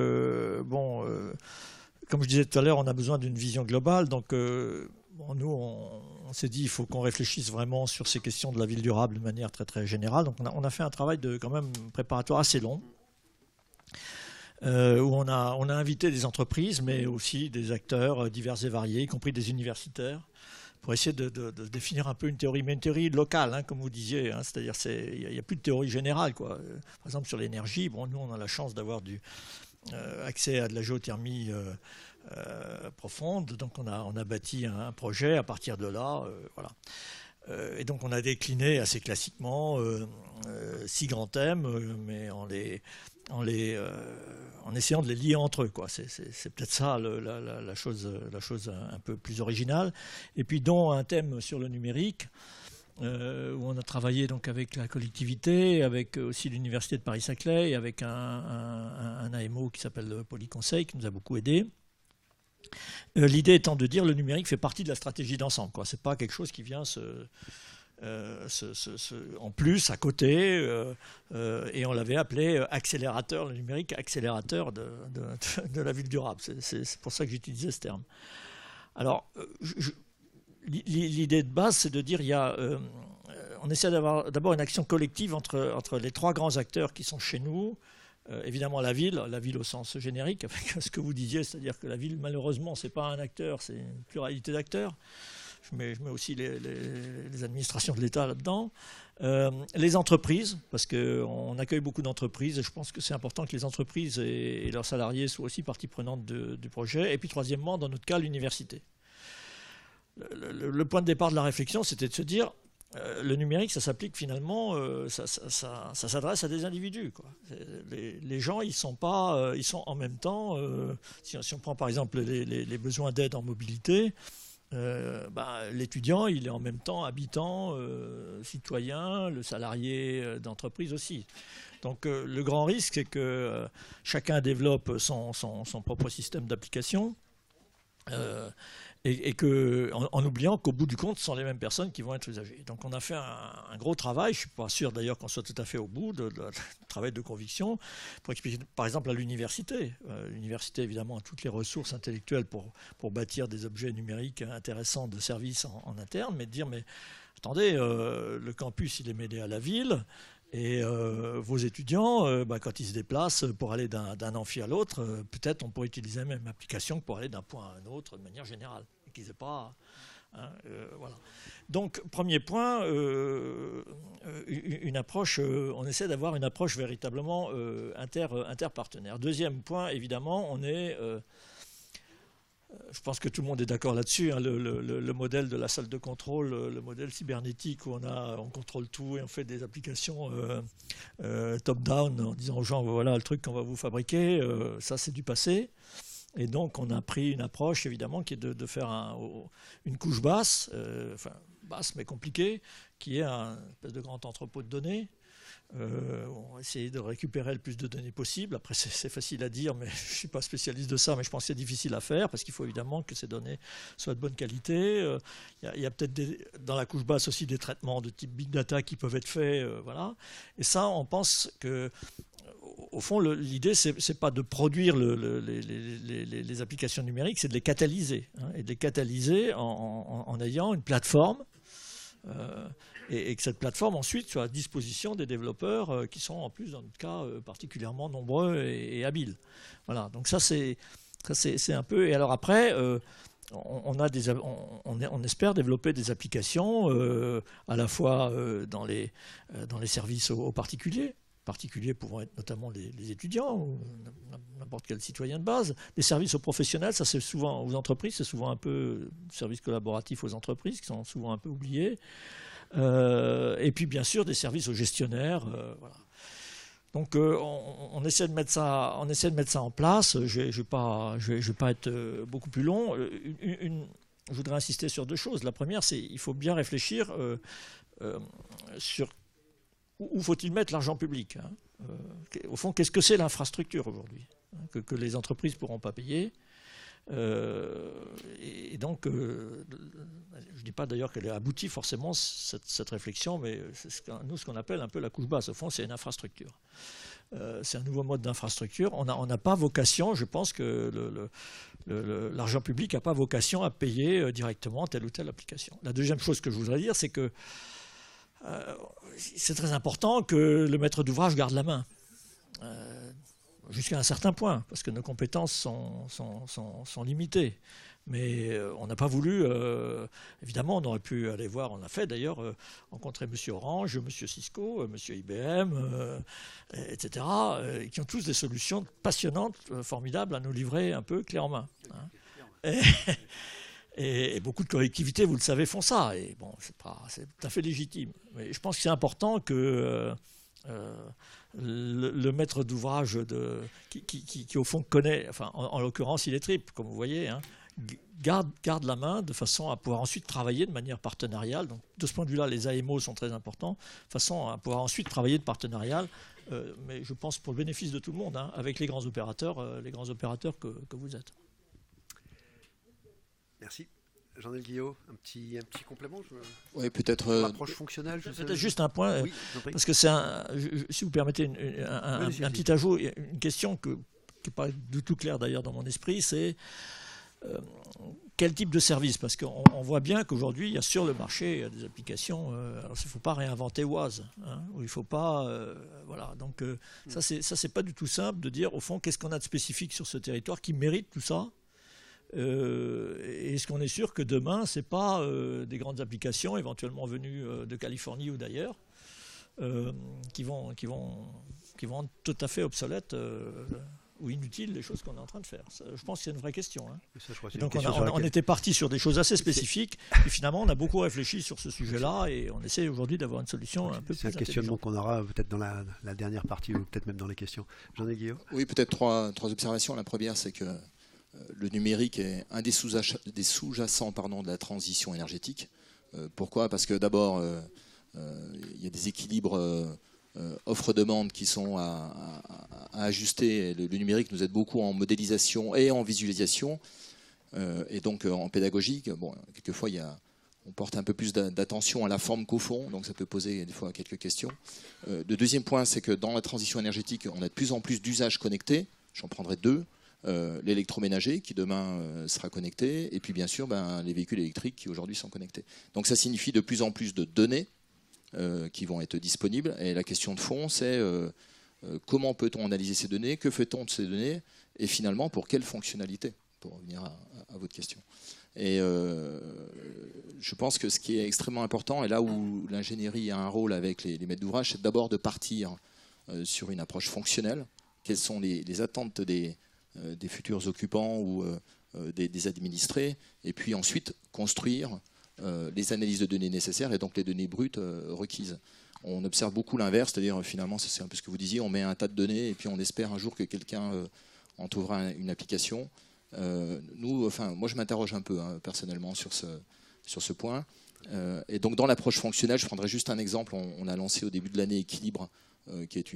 Comme je disais tout à l'heure, on a besoin d'une vision globale. Donc, nous, on s'est dit qu'il faut qu'on réfléchisse vraiment sur ces questions de la ville durable de manière très, très générale. Donc, on a fait un travail quand même préparatoire assez long. Où on a invité des entreprises, mais aussi des acteurs divers et variés, y compris des universitaires, pour essayer de définir un peu une théorie, mais une théorie locale, hein, comme vous disiez. Hein, c'est-à-dire il n'y a plus de théorie générale, quoi. Par exemple, sur l'énergie, nous, on a la chance d'avoir accès à de la géothermie profonde, donc on a bâti un projet à partir de là. Voilà. Et donc on a décliné assez classiquement 6 grands thèmes, mais en essayant de les lier entre eux, quoi. C'est peut-être ça la chose un peu plus originale. Et puis dont un thème sur le numérique, où on a travaillé donc avec la collectivité, avec aussi l'université de Paris-Saclay, et avec un AMO qui s'appelle Polyconseil, qui nous a beaucoup aidés. L'idée étant de dire que le numérique fait partie de la stratégie d'ensemble. Ce n'est pas quelque chose qui vient en plus, à côté, et on l'avait appelé accélérateur, le numérique accélérateur de la ville durable. C'est pour ça que j'utilisais ce terme. Alors, l'idée de base, c'est de dire on essaie d'avoir d'abord une action collective entre les 3 grands acteurs qui sont chez nous. Évidemment la ville au sens générique, avec ce que vous disiez, c'est-à-dire que la ville, malheureusement, ce n'est pas un acteur, c'est une pluralité d'acteurs. Je mets aussi les administrations de l'État là-dedans. Les entreprises, parce qu'on accueille beaucoup d'entreprises, et je pense que c'est important que les entreprises et leurs salariés soient aussi partie prenante du projet. Et puis troisièmement, dans notre cas, l'université. Le point de départ de la réflexion, c'était de se dire, le numérique, ça s'applique finalement, ça s'adresse à des individus, quoi. Les gens, ils sont en même temps, si on prend par exemple les besoins d'aide en mobilité, l'étudiant, il est en même temps habitant, citoyen, le salarié d'entreprise aussi. Donc le grand risque, c'est que chacun développe son propre système d'application. Et en oubliant qu'au bout du compte, ce sont les mêmes personnes qui vont être usagées. Donc on a fait un gros travail, je ne suis pas sûr d'ailleurs qu'on soit tout à fait au bout de travail de conviction, pour expliquer par exemple à l'université. L'université évidemment a toutes les ressources intellectuelles pour bâtir des objets numériques intéressants de services en interne, mais de dire mais attendez, le campus il est mêlé à la ville. Et vos étudiants, quand ils se déplacent pour aller d'un amphi à l'autre, peut-être on pourrait utiliser la même application que pour aller d'un point à un autre de manière générale. Et qu'ils aient pas, voilà. Donc, premier point, une approche, on essaie d'avoir une approche véritablement interpartenaire. Deuxième point, évidemment, on est... je pense que tout le monde est d'accord là-dessus. Hein, le modèle de la salle de contrôle, le modèle cybernétique où on contrôle tout et on fait des applications top-down en disant aux gens voilà le truc qu'on va vous fabriquer, ça c'est du passé. Et donc on a pris une approche évidemment qui est de faire une couche basse, basse mais compliquée, qui est un espèce de grand entrepôt de données. On va essayer de récupérer le plus de données possible. Après, c'est facile à dire, mais je ne suis pas spécialiste de ça, mais je pense que c'est difficile à faire parce qu'il faut évidemment que ces données soient de bonne qualité. Il y a peut-être dans la couche basse aussi des traitements de type big data qui peuvent être faits. Voilà. Et ça, on pense que au fond, l'idée, c'est pas de produire les applications numériques, c'est de les catalyser. Hein, et de les catalyser en ayant une plateforme et que cette plateforme ensuite soit à disposition des développeurs qui sont en plus dans notre cas particulièrement nombreux et habiles. Voilà, donc ça c'est un peu. Et alors après, on espère développer des applications à la fois dans les services aux particuliers pouvant être notamment les étudiants ou n'importe quel citoyen de base, des services aux professionnels, ça c'est souvent aux entreprises, c'est souvent un peu services collaboratifs aux entreprises qui sont souvent un peu oubliés. Et puis bien sûr des services aux gestionnaires. Voilà. Donc on essaie de mettre ça en place. Je vais pas être beaucoup plus long. Je voudrais insister sur deux choses. La première, c'est il faut bien réfléchir sur où faut-il mettre l'argent public. Hein. Au fond, qu'est-ce que c'est l'infrastructure aujourd'hui que les entreprises ne pourront pas payer. Et donc, je ne dis pas d'ailleurs qu'elle est aboutie forcément, cette réflexion, mais c'est ce qu'on appelle un peu la couche basse. Au fond, c'est une infrastructure. C'est un nouveau mode d'infrastructure. On n'a pas vocation, je pense que l'argent public n'a pas vocation à payer directement telle ou telle application. La deuxième chose que je voudrais dire, c'est que c'est très important que le maître d'ouvrage garde la main. Jusqu'à un certain point, parce que nos compétences sont limitées. Mais on n'a pas voulu, évidemment, on aurait pu aller voir, on l'a fait d'ailleurs, rencontrer M. Orange, M. Cisco, M. IBM, etc., qui ont tous des solutions passionnantes, formidables à nous livrer un peu clé en main. Hein. Et beaucoup de collectivités, vous le savez, font ça. Et bon, c'est tout à fait légitime. Mais je pense que c'est important que le maître d'ouvrage qui au fond connaît, enfin en l'occurrence il est triple, comme vous voyez, hein, garde la main de façon à pouvoir ensuite travailler de manière partenariale. Donc de ce point de vue-là, les AMO sont très importants, de façon à pouvoir ensuite travailler de partenarial, mais je pense pour le bénéfice de tout le monde, hein, avec les grands opérateurs que vous êtes. Merci. Jean-Noël Guillot, un petit complément. Oui, peut-être. L'approche fonctionnelle. Peut-être juste un point, oui, parce que si vous permettez un petit ajout, une question qui n'est pas du tout claire d'ailleurs dans mon esprit, c'est quel type de service? Parce qu'on voit bien qu'aujourd'hui, il y a sur le marché des applications. Alors, il ne faut pas réinventer Oise, hein, ou il ne faut pas. Voilà. Donc, ça, c'est pas du tout simple de dire, au fond, qu'est-ce qu'on a de spécifique sur ce territoire qui mérite tout ça? Est-ce qu'on est sûr que demain, ce n'est pas des grandes applications, éventuellement venues de Californie ou d'ailleurs, qui vont être tout à fait obsolètes ou inutiles, les choses qu'on est en train de faire. Ça, je pense que c'est une vraie question. Hein. Donc on était parti sur des choses assez spécifique, et finalement on a beaucoup réfléchi sur ce sujet-là, et on essaie aujourd'hui d'avoir une solution un peu plus intelligente. C'est un questionnement qu'on aura peut-être dans la dernière partie, ou peut-être même dans les questions. Jean-Noël Guillot. Oui, peut-être trois observations. La première, c'est que le numérique est un des sous-jacents de la transition énergétique. Pourquoi? Parce que d'abord, il y a des équilibres offre-demande qui sont à ajuster. Le numérique nous aide beaucoup en modélisation et en visualisation. Et donc en pédagogique, bon, quelquefois on porte un peu plus d'attention à la forme qu'au fond, donc ça peut poser des fois quelques questions. Le deuxième point, c'est que dans la transition énergétique, on a de plus en plus d'usages connectés. J'en prendrai deux. L'électroménager qui demain sera connecté, et puis bien sûr les véhicules électriques qui aujourd'hui sont connectés. Donc ça signifie de plus en plus de données qui vont être disponibles, et la question de fond c'est comment peut-on analyser ces données, que fait-on de ces données, et finalement pour quelles fonctionnalités, pour revenir à votre question. Et je pense que ce qui est extrêmement important, et là où l'ingénierie a un rôle avec les maîtres d'ouvrage, c'est d'abord de partir sur une approche fonctionnelle. Quelles sont les attentes des futurs occupants ou des administrés, et puis ensuite construire les analyses de données nécessaires et donc les données brutes requises. On observe beaucoup l'inverse, c'est-à-dire finalement, c'est un peu ce que vous disiez, on met un tas de données et puis on espère un jour que quelqu'un en trouvera une application. Moi je m'interroge un peu personnellement sur ce point. Et donc dans l'approche fonctionnelle, je prendrai juste un exemple. On a lancé au début de l'année Équilibre, qui est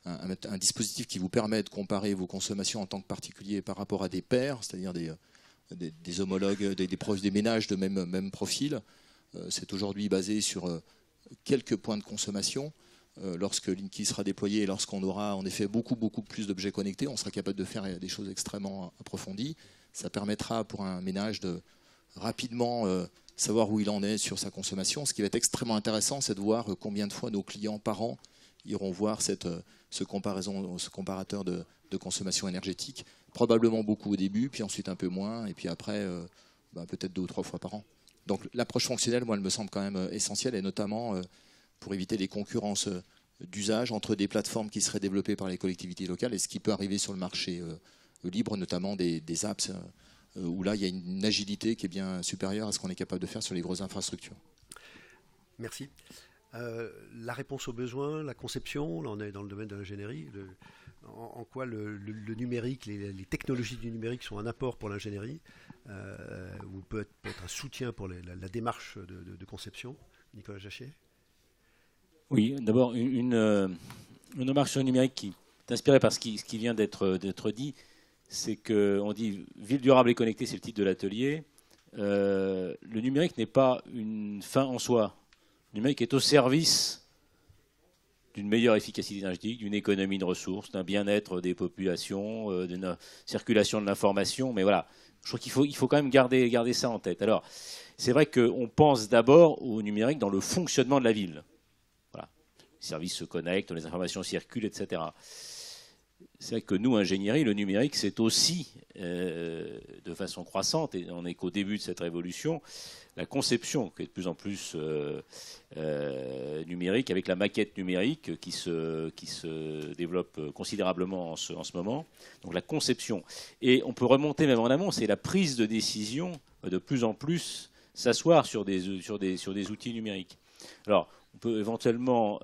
un dispositif qui vous permet de comparer vos consommations en tant que particulier par rapport à des pairs, c'est-à-dire des homologues, des ménages de même profil. C'est aujourd'hui basé sur quelques points de consommation. Lorsque Linky sera déployé et lorsqu'on aura en effet beaucoup plus d'objets connectés, on sera capable de faire des choses extrêmement approfondies. Ça permettra pour un ménage de rapidement savoir où il en est sur sa consommation. Ce qui va être extrêmement intéressant, c'est de voir combien de fois nos clients par an iront voir ce comparateur de consommation énergétique. Probablement beaucoup au début, puis ensuite un peu moins, et puis après peut-être 2 ou 3 fois par an. Donc l'approche fonctionnelle, moi, elle me semble quand même essentielle, et notamment pour éviter les concurrences d'usage entre des plateformes qui seraient développées par les collectivités locales et ce qui peut arriver sur le marché libre, notamment des apps, où là il y a une agilité qui est bien supérieure à ce qu'on est capable de faire sur les grosses infrastructures. Merci. La réponse aux besoins, la conception, là on est dans le domaine de l'ingénierie, en quoi le numérique, les technologies du numérique sont un apport pour l'ingénierie, ou peut être un soutien pour la démarche de conception. Nicolas Jachet. Oui, d'abord une remarque sur le numérique qui est inspirée par ce qui vient d'être dit, c'est qu'on dit ville durable et connectée, c'est le titre de l'atelier. Le numérique n'est pas une fin en soi. Le numérique est au service d'une meilleure efficacité énergétique, d'une économie de ressources, d'un bien-être des populations, d'une circulation de l'information. Mais voilà, je crois qu'il faut quand même garder ça en tête. Alors, c'est vrai qu'on pense d'abord au numérique dans le fonctionnement de la ville. Voilà. Les services se connectent, les informations circulent, etc. C'est vrai que nous, ingénierie, le numérique, c'est aussi, de façon croissante, et on n'est qu'au début de cette révolution, la conception qui est de plus en plus numérique, avec la maquette numérique qui se développe considérablement en ce moment. Donc la conception. Et on peut remonter même en amont, c'est la prise de décision de plus en plus s'asseoir sur des outils numériques. Alors, on peut éventuellement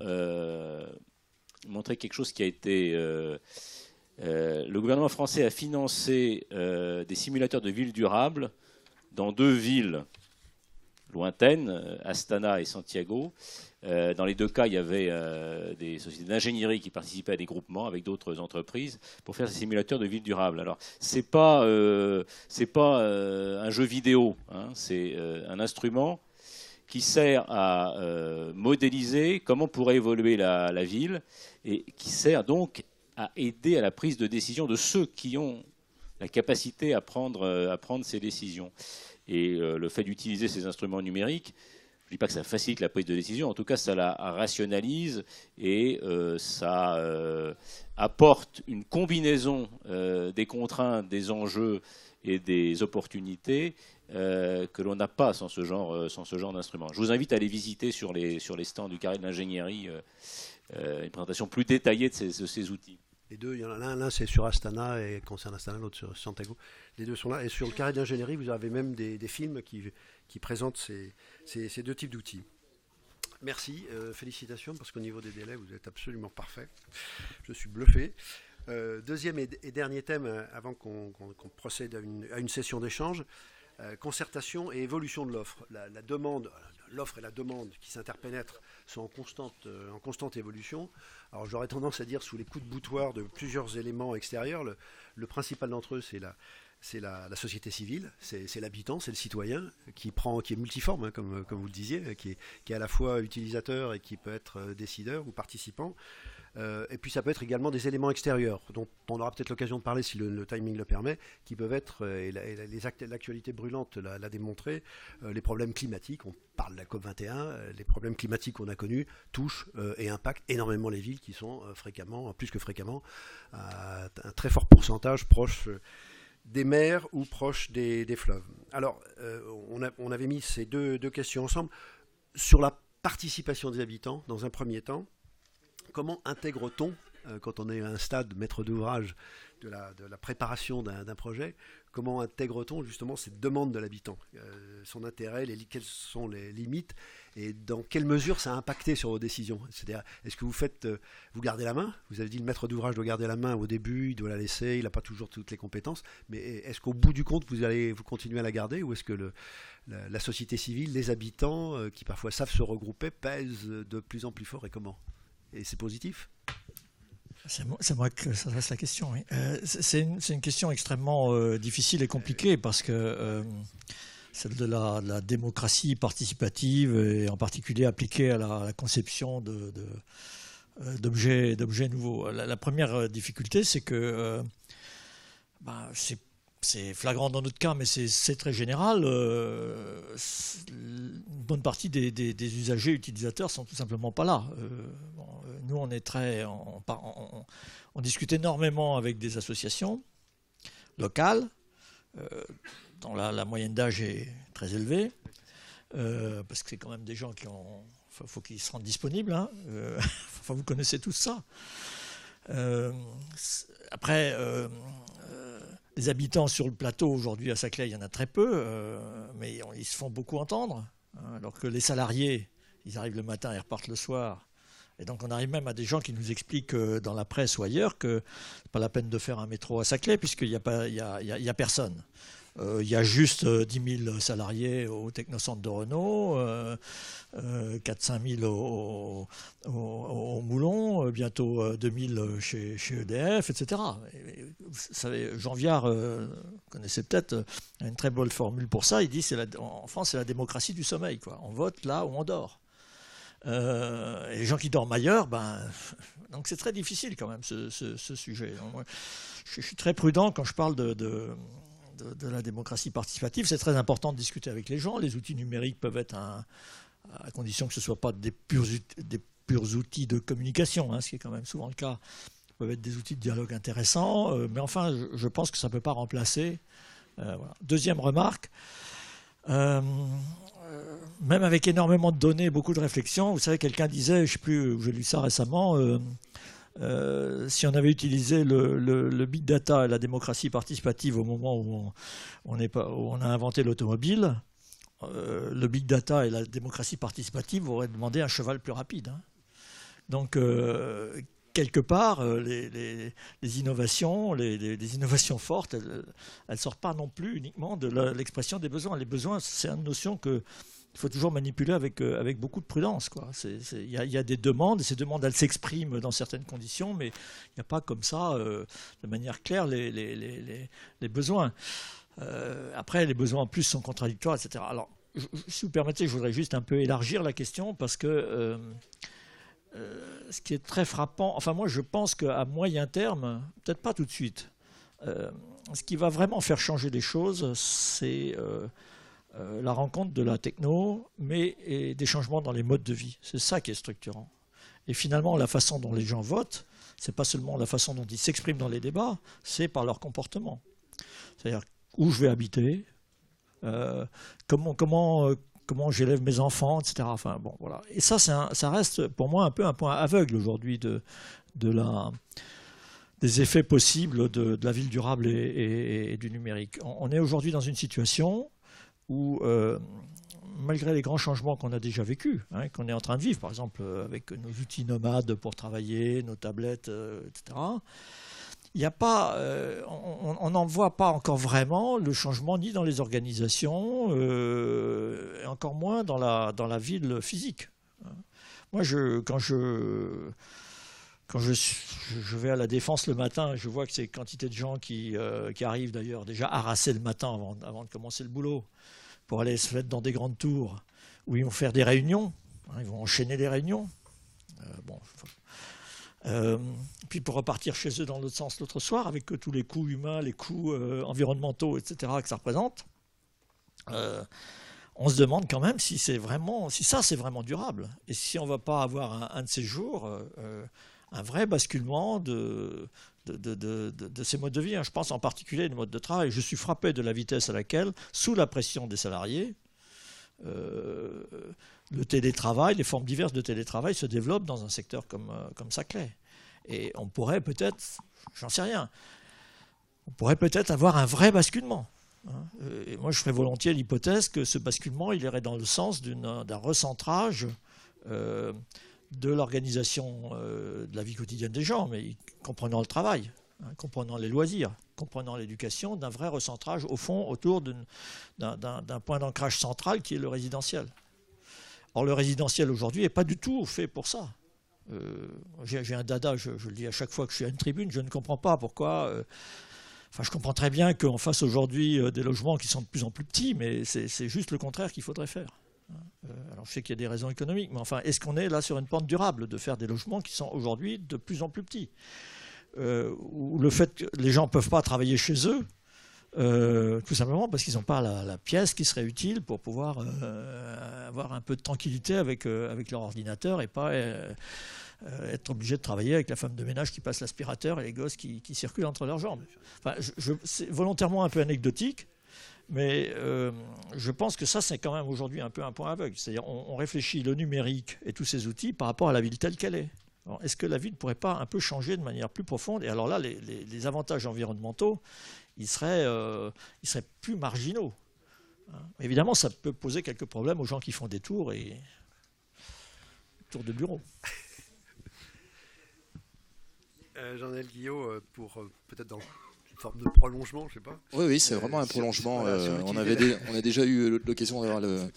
montrer quelque chose qui a été... le gouvernement français a financé des simulateurs de villes durables dans 2 villes lointaines, Astana et Santiago. Dans les 2 cas, il y avait des sociétés d'ingénierie qui participaient à des groupements avec d'autres entreprises pour faire ces simulateurs de villes durables. Alors, c'est pas un jeu vidéo, hein, c'est un instrument qui sert à modéliser comment pourrait évoluer la ville et qui sert donc à aider à la prise de décision de ceux qui ont la capacité à prendre ces décisions. Et le fait d'utiliser ces instruments numériques, je ne dis pas que ça facilite la prise de décision, en tout cas ça la rationalise et ça apporte une combinaison des contraintes, des enjeux et des opportunités que l'on n'a pas sans ce genre d'instrument. Je vous invite à aller visiter sur les stands du Carré de l'Ingénierie une présentation plus détaillée de ces outils. Les deux, il y en a l'un c'est sur Astana et concerne Astana, l'autre sur Santiago. Les deux sont là. Et sur le Carré d'ingénierie, vous avez même des films qui présentent ces 2 types d'outils. Merci, félicitations, parce qu'au niveau des délais, vous êtes absolument parfait. Je suis bluffé. Deuxième et dernier thème, avant qu'on procède à une session d'échange, concertation et évolution de l'offre. La demande, l'offre et la demande qui s'interpénètrent sont en constante évolution. Alors j'aurais tendance à dire sous les coups de boutoir de plusieurs éléments extérieurs. Le principal d'entre eux, c'est c'est la société civile, c'est l'habitant, c'est le citoyen qui est multiforme, hein, comme vous le disiez, qui est à la fois utilisateur et qui peut être décideur ou participant. Et puis ça peut être également des éléments extérieurs, dont on aura peut-être l'occasion de parler si le timing le permet, qui peuvent être, et l'actualité brûlante l'a démontré, les problèmes climatiques. On parle de la COP21, les problèmes climatiques qu'on a connus touchent et impactent énormément les villes qui sont fréquemment, plus que fréquemment, à un très fort pourcentage proche des mers ou proche des fleuves. Alors, on avait mis ces deux questions ensemble. Sur la participation des habitants, dans un premier temps, comment intègre-t-on, quand on est à un stade maître d'ouvrage de la préparation d'un projet, comment intègre-t-on justement cette demande de l'habitant, son intérêt, quelles sont les limites et dans quelle mesure ça a impacté sur vos décisions? C'est-à-dire, est-ce que vous gardez la main? Vous avez dit le maître d'ouvrage doit garder la main au début, il doit la laisser, il n'a pas toujours toutes les compétences, mais est-ce qu'au bout du compte, vous continuez à la garder, ou est-ce que la société civile, les habitants, qui parfois savent se regrouper, pèsent de plus en plus fort, et comment? Et c'est positif? C'est moi que s'adresse la question. Oui. C'est une question extrêmement difficile et compliquée parce que celle de la démocratie participative et en particulier appliquée à la conception d'objets nouveaux. La première difficulté, c'est que c'est flagrant dans notre cas, mais c'est très général. Une bonne partie des usagers utilisateurs sont tout simplement pas là. Nous, on discute énormément avec des associations locales, dont la moyenne d'âge est très élevée, parce que c'est quand même des gens faut qu'ils se rendent disponibles. Hein. Vous connaissez tous ça. Après. Les habitants sur le plateau aujourd'hui à Saclay, il y en a très peu, mais ils se font beaucoup entendre. Alors que les salariés, ils arrivent le matin et repartent le soir. Et donc on arrive même à des gens qui nous expliquent dans la presse ou ailleurs que c'est pas la peine de faire un métro à Saclay puisqu'il n'y a personne. Il y a juste 10 000 salariés au technocentre de Renault, 4-5 000 au Moulon, bientôt 2 000 chez EDF, etc. Vous savez, Jean Viard, vous connaissez peut-être, a une très bonne formule pour ça. Il dit en France, c'est la démocratie du sommeil, quoi. On vote là où on dort. Et les gens qui dorment ailleurs, donc c'est très difficile quand même ce sujet. Donc, moi, je suis très prudent quand je parle de la démocratie participative. C'est très important de discuter avec les gens. Les outils numériques peuvent être, à condition que ce ne soit pas des purs outils de communication, hein, ce qui est quand même souvent le cas, peuvent être des outils de dialogue intéressants. Mais enfin, je pense que ça ne peut pas remplacer. Voilà. Deuxième remarque, même avec énormément de données, beaucoup de réflexions, vous savez, quelqu'un disait, je ne sais plus, j'ai lu ça récemment, si on avait utilisé le big data et la démocratie participative au moment où on a inventé l'automobile, le big data et la démocratie participative auraient demandé un cheval plus rapide. Hein. Donc, quelque part, les innovations, les innovations fortes, elles ne sortent pas non plus uniquement de l'expression des besoins. Les besoins, c'est une notion qu'il faut toujours manipuler avec beaucoup de prudence. Il y a des demandes, et ces demandes, elles s'expriment dans certaines conditions, mais il n'y a pas comme ça, de manière claire, les besoins. Après, les besoins en plus sont contradictoires, etc. Alors, si vous permettez, je voudrais juste un peu élargir la question, parce que ce qui est très frappant, enfin moi je pense qu'à moyen terme, peut-être pas tout de suite, ce qui va vraiment faire changer les choses, c'est la rencontre de la techno, et des changements dans les modes de vie. C'est ça qui est structurant. Et finalement, la façon dont les gens votent, c'est pas seulement la façon dont ils s'expriment dans les débats, c'est par leur comportement. C'est-à-dire où je vais habiter, comment j'élève mes enfants, etc. Enfin, bon, voilà. Et ça reste pour moi un peu un point aveugle aujourd'hui des effets possibles de la ville durable et du numérique. On est aujourd'hui dans une situation où, malgré les grands changements qu'on a déjà vécus, hein, qu'on est en train de vivre, par exemple avec nos outils nomades pour travailler, nos tablettes, etc., il n'y a pas, on n'en voit pas encore vraiment le changement ni dans les organisations, et encore moins dans la ville physique. Moi, quand je Quand je vais à la Défense le matin, je vois que c'est quantité de gens qui arrivent d'ailleurs déjà harassés le matin avant de commencer le boulot pour aller se mettre dans des grandes tours où ils vont faire des réunions. Ils vont enchaîner les réunions. Puis pour repartir chez eux dans l'autre sens l'autre soir avec tous les coûts humains, les coûts environnementaux, etc. que ça représente. On se demande quand même si ça c'est vraiment durable. Et si on ne va pas avoir un de ces jours un vrai basculement de ces modes de vie. Je pense en particulier le mode de travail. Je suis frappé de la vitesse à laquelle, sous la pression des salariés, le télétravail, les formes diverses de télétravail se développent dans un secteur comme Saclay. Et on pourrait peut-être, j'en sais rien, on pourrait peut-être avoir un vrai basculement. Et moi, je ferais volontiers l'hypothèse que ce basculement, il irait dans le sens d'un recentrage de l'organisation de la vie quotidienne des gens, mais comprenant le travail, comprenant les loisirs, comprenant l'éducation, d'un vrai recentrage, au fond, autour d'un point d'ancrage central qui est le résidentiel. Or, le résidentiel, aujourd'hui, n'est pas du tout fait pour ça. J'ai un dada, je le dis à chaque fois que je suis à une tribune, je ne comprends pas pourquoi... je comprends très bien qu'on fasse aujourd'hui des logements qui sont de plus en plus petits, mais c'est juste le contraire qu'il faudrait faire. Alors je sais qu'il y a des raisons économiques, mais enfin, est-ce qu'on est là sur une pente durable de faire des logements qui sont aujourd'hui de plus en plus petits, ou le fait que les gens ne peuvent pas travailler chez eux, tout simplement parce qu'ils n'ont pas la pièce qui serait utile pour pouvoir avoir un peu de tranquillité avec leur ordinateur et pas être obligé de travailler avec la femme de ménage qui passe l'aspirateur et les gosses qui circulent entre leurs jambes. C'est volontairement un peu anecdotique, mais je pense que ça, c'est quand même aujourd'hui un peu un point aveugle. C'est-à-dire on réfléchit le numérique et tous ces outils par rapport à la ville telle qu'elle est. Alors, est-ce que la ville ne pourrait pas un peu changer de manière plus profonde? Et alors là, les avantages environnementaux, ils seraient plus marginaux. Évidemment, ça peut poser quelques problèmes aux gens qui font des tours de bureau. Jean-Noël Guillot, pour peut-être dans une forme de prolongement, je sais pas. Oui, c'est vraiment un prolongement. On a déjà eu l'occasion d'avoir la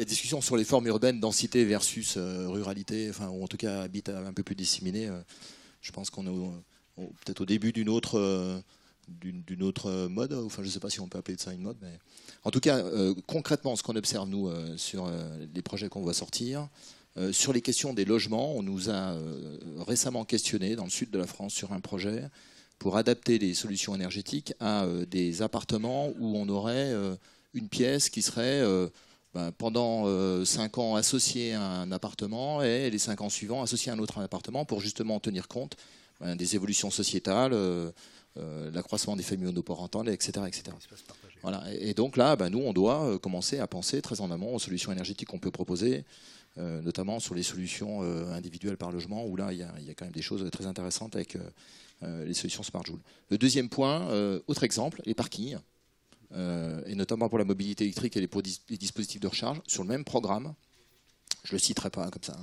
discussion sur les formes urbaines, densité versus ruralité, ou en tout cas habitat un peu plus disséminé. Je pense qu'on est peut-être au début d'une autre mode. Je ne sais pas si on peut appeler ça une mode, mais en tout cas, concrètement, ce qu'on observe nous sur les projets qu'on va sortir. Sur les questions des logements, on nous a récemment questionné dans le sud de la France sur un projet pour adapter les solutions énergétiques à des appartements où on aurait une pièce qui serait pendant 5 ans associée à un appartement et les 5 ans suivants associée à un autre appartement pour justement tenir compte des évolutions sociétales, l'accroissement des familles monoparentales, etc. Voilà. Et donc là, nous, on doit commencer à penser très en amont aux solutions énergétiques qu'on peut proposer, notamment sur les solutions individuelles par logement, où là, il y a quand même des choses très intéressantes avec les solutions Smart Joule. Le deuxième point, autre exemple, les parkings, et notamment pour la mobilité électrique et les dispositifs de recharge, sur le même programme. Je ne le citerai pas comme ça,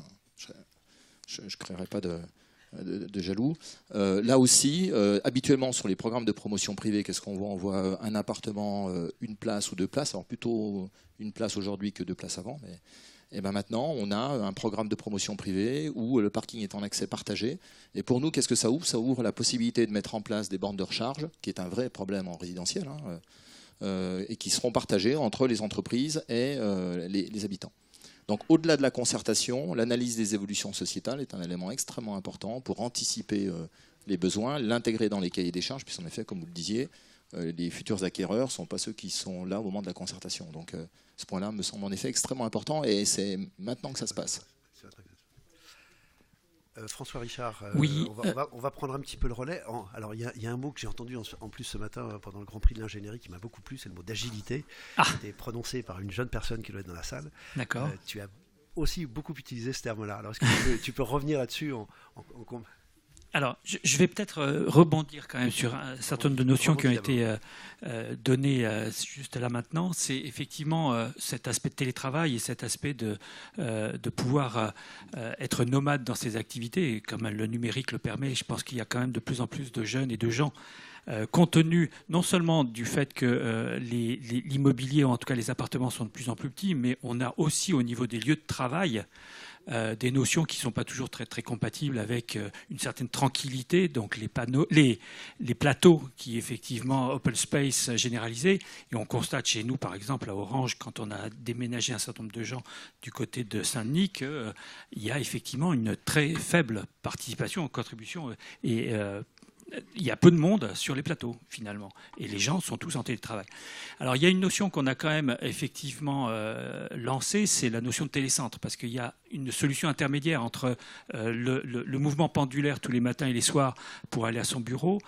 je ne créerai pas de jaloux. Là aussi, habituellement sur les programmes de promotion privée, qu'est-ce qu'on voit? On voit un appartement, une place ou 2 places, alors plutôt une place aujourd'hui que 2 places avant, mais et maintenant, on a un programme de promotion privée où le parking est en accès partagé. Et pour nous, qu'est-ce que ça ouvre? Ça ouvre la possibilité de mettre en place des bornes de recharge, qui est un vrai problème en résidentiel, et qui seront partagées entre les entreprises et les habitants. Donc, au-delà de la concertation, l'analyse des évolutions sociétales est un élément extrêmement important pour anticiper les besoins, l'intégrer dans les cahiers des charges, puisqu'en effet, comme vous le disiez, les futurs acquéreurs ne sont pas ceux qui sont là au moment de la concertation. Donc, ce point-là me semble en effet extrêmement important et c'est maintenant que ça se passe. François Richard, oui, on va prendre un petit peu le relais. Alors, il y a un mot que j'ai entendu en plus ce matin pendant le Grand Prix de l'ingénierie qui m'a beaucoup plu, c'est le mot d'agilité. C'était prononcé par une jeune personne qui doit être dans la salle. D'accord. Tu as aussi beaucoup utilisé ce terme-là. Alors, est-ce que tu peux revenir là-dessus Alors, je vais peut-être rebondir quand même sur un certain nombre de notions qui ont été données juste là maintenant. C'est effectivement cet aspect de télétravail et cet aspect de pouvoir être nomade dans ses activités. Et comme le numérique le permet, je pense qu'il y a quand même de plus en plus de jeunes et de gens compte tenu non seulement du fait que l'immobilier, ou en tout cas les appartements, sont de plus en plus petits, mais on a aussi au niveau des lieux de travail des notions qui ne sont pas toujours très, très compatibles avec une certaine tranquillité, donc les plateaux qui effectivement open space généralisés. Et on constate chez nous, par exemple, à Orange, quand on a déménagé un certain nombre de gens du côté de Saint-Denis, qu'il y a effectivement une très faible participation en contribution et il y a peu de monde sur les plateaux, finalement. Et les gens sont tous en télétravail. Alors, il y a une notion qu'on a quand même effectivement lancée, c'est la notion de télécentre, parce qu'il y a une solution intermédiaire entre le mouvement pendulaire tous les matins et les soirs pour aller à son bureau,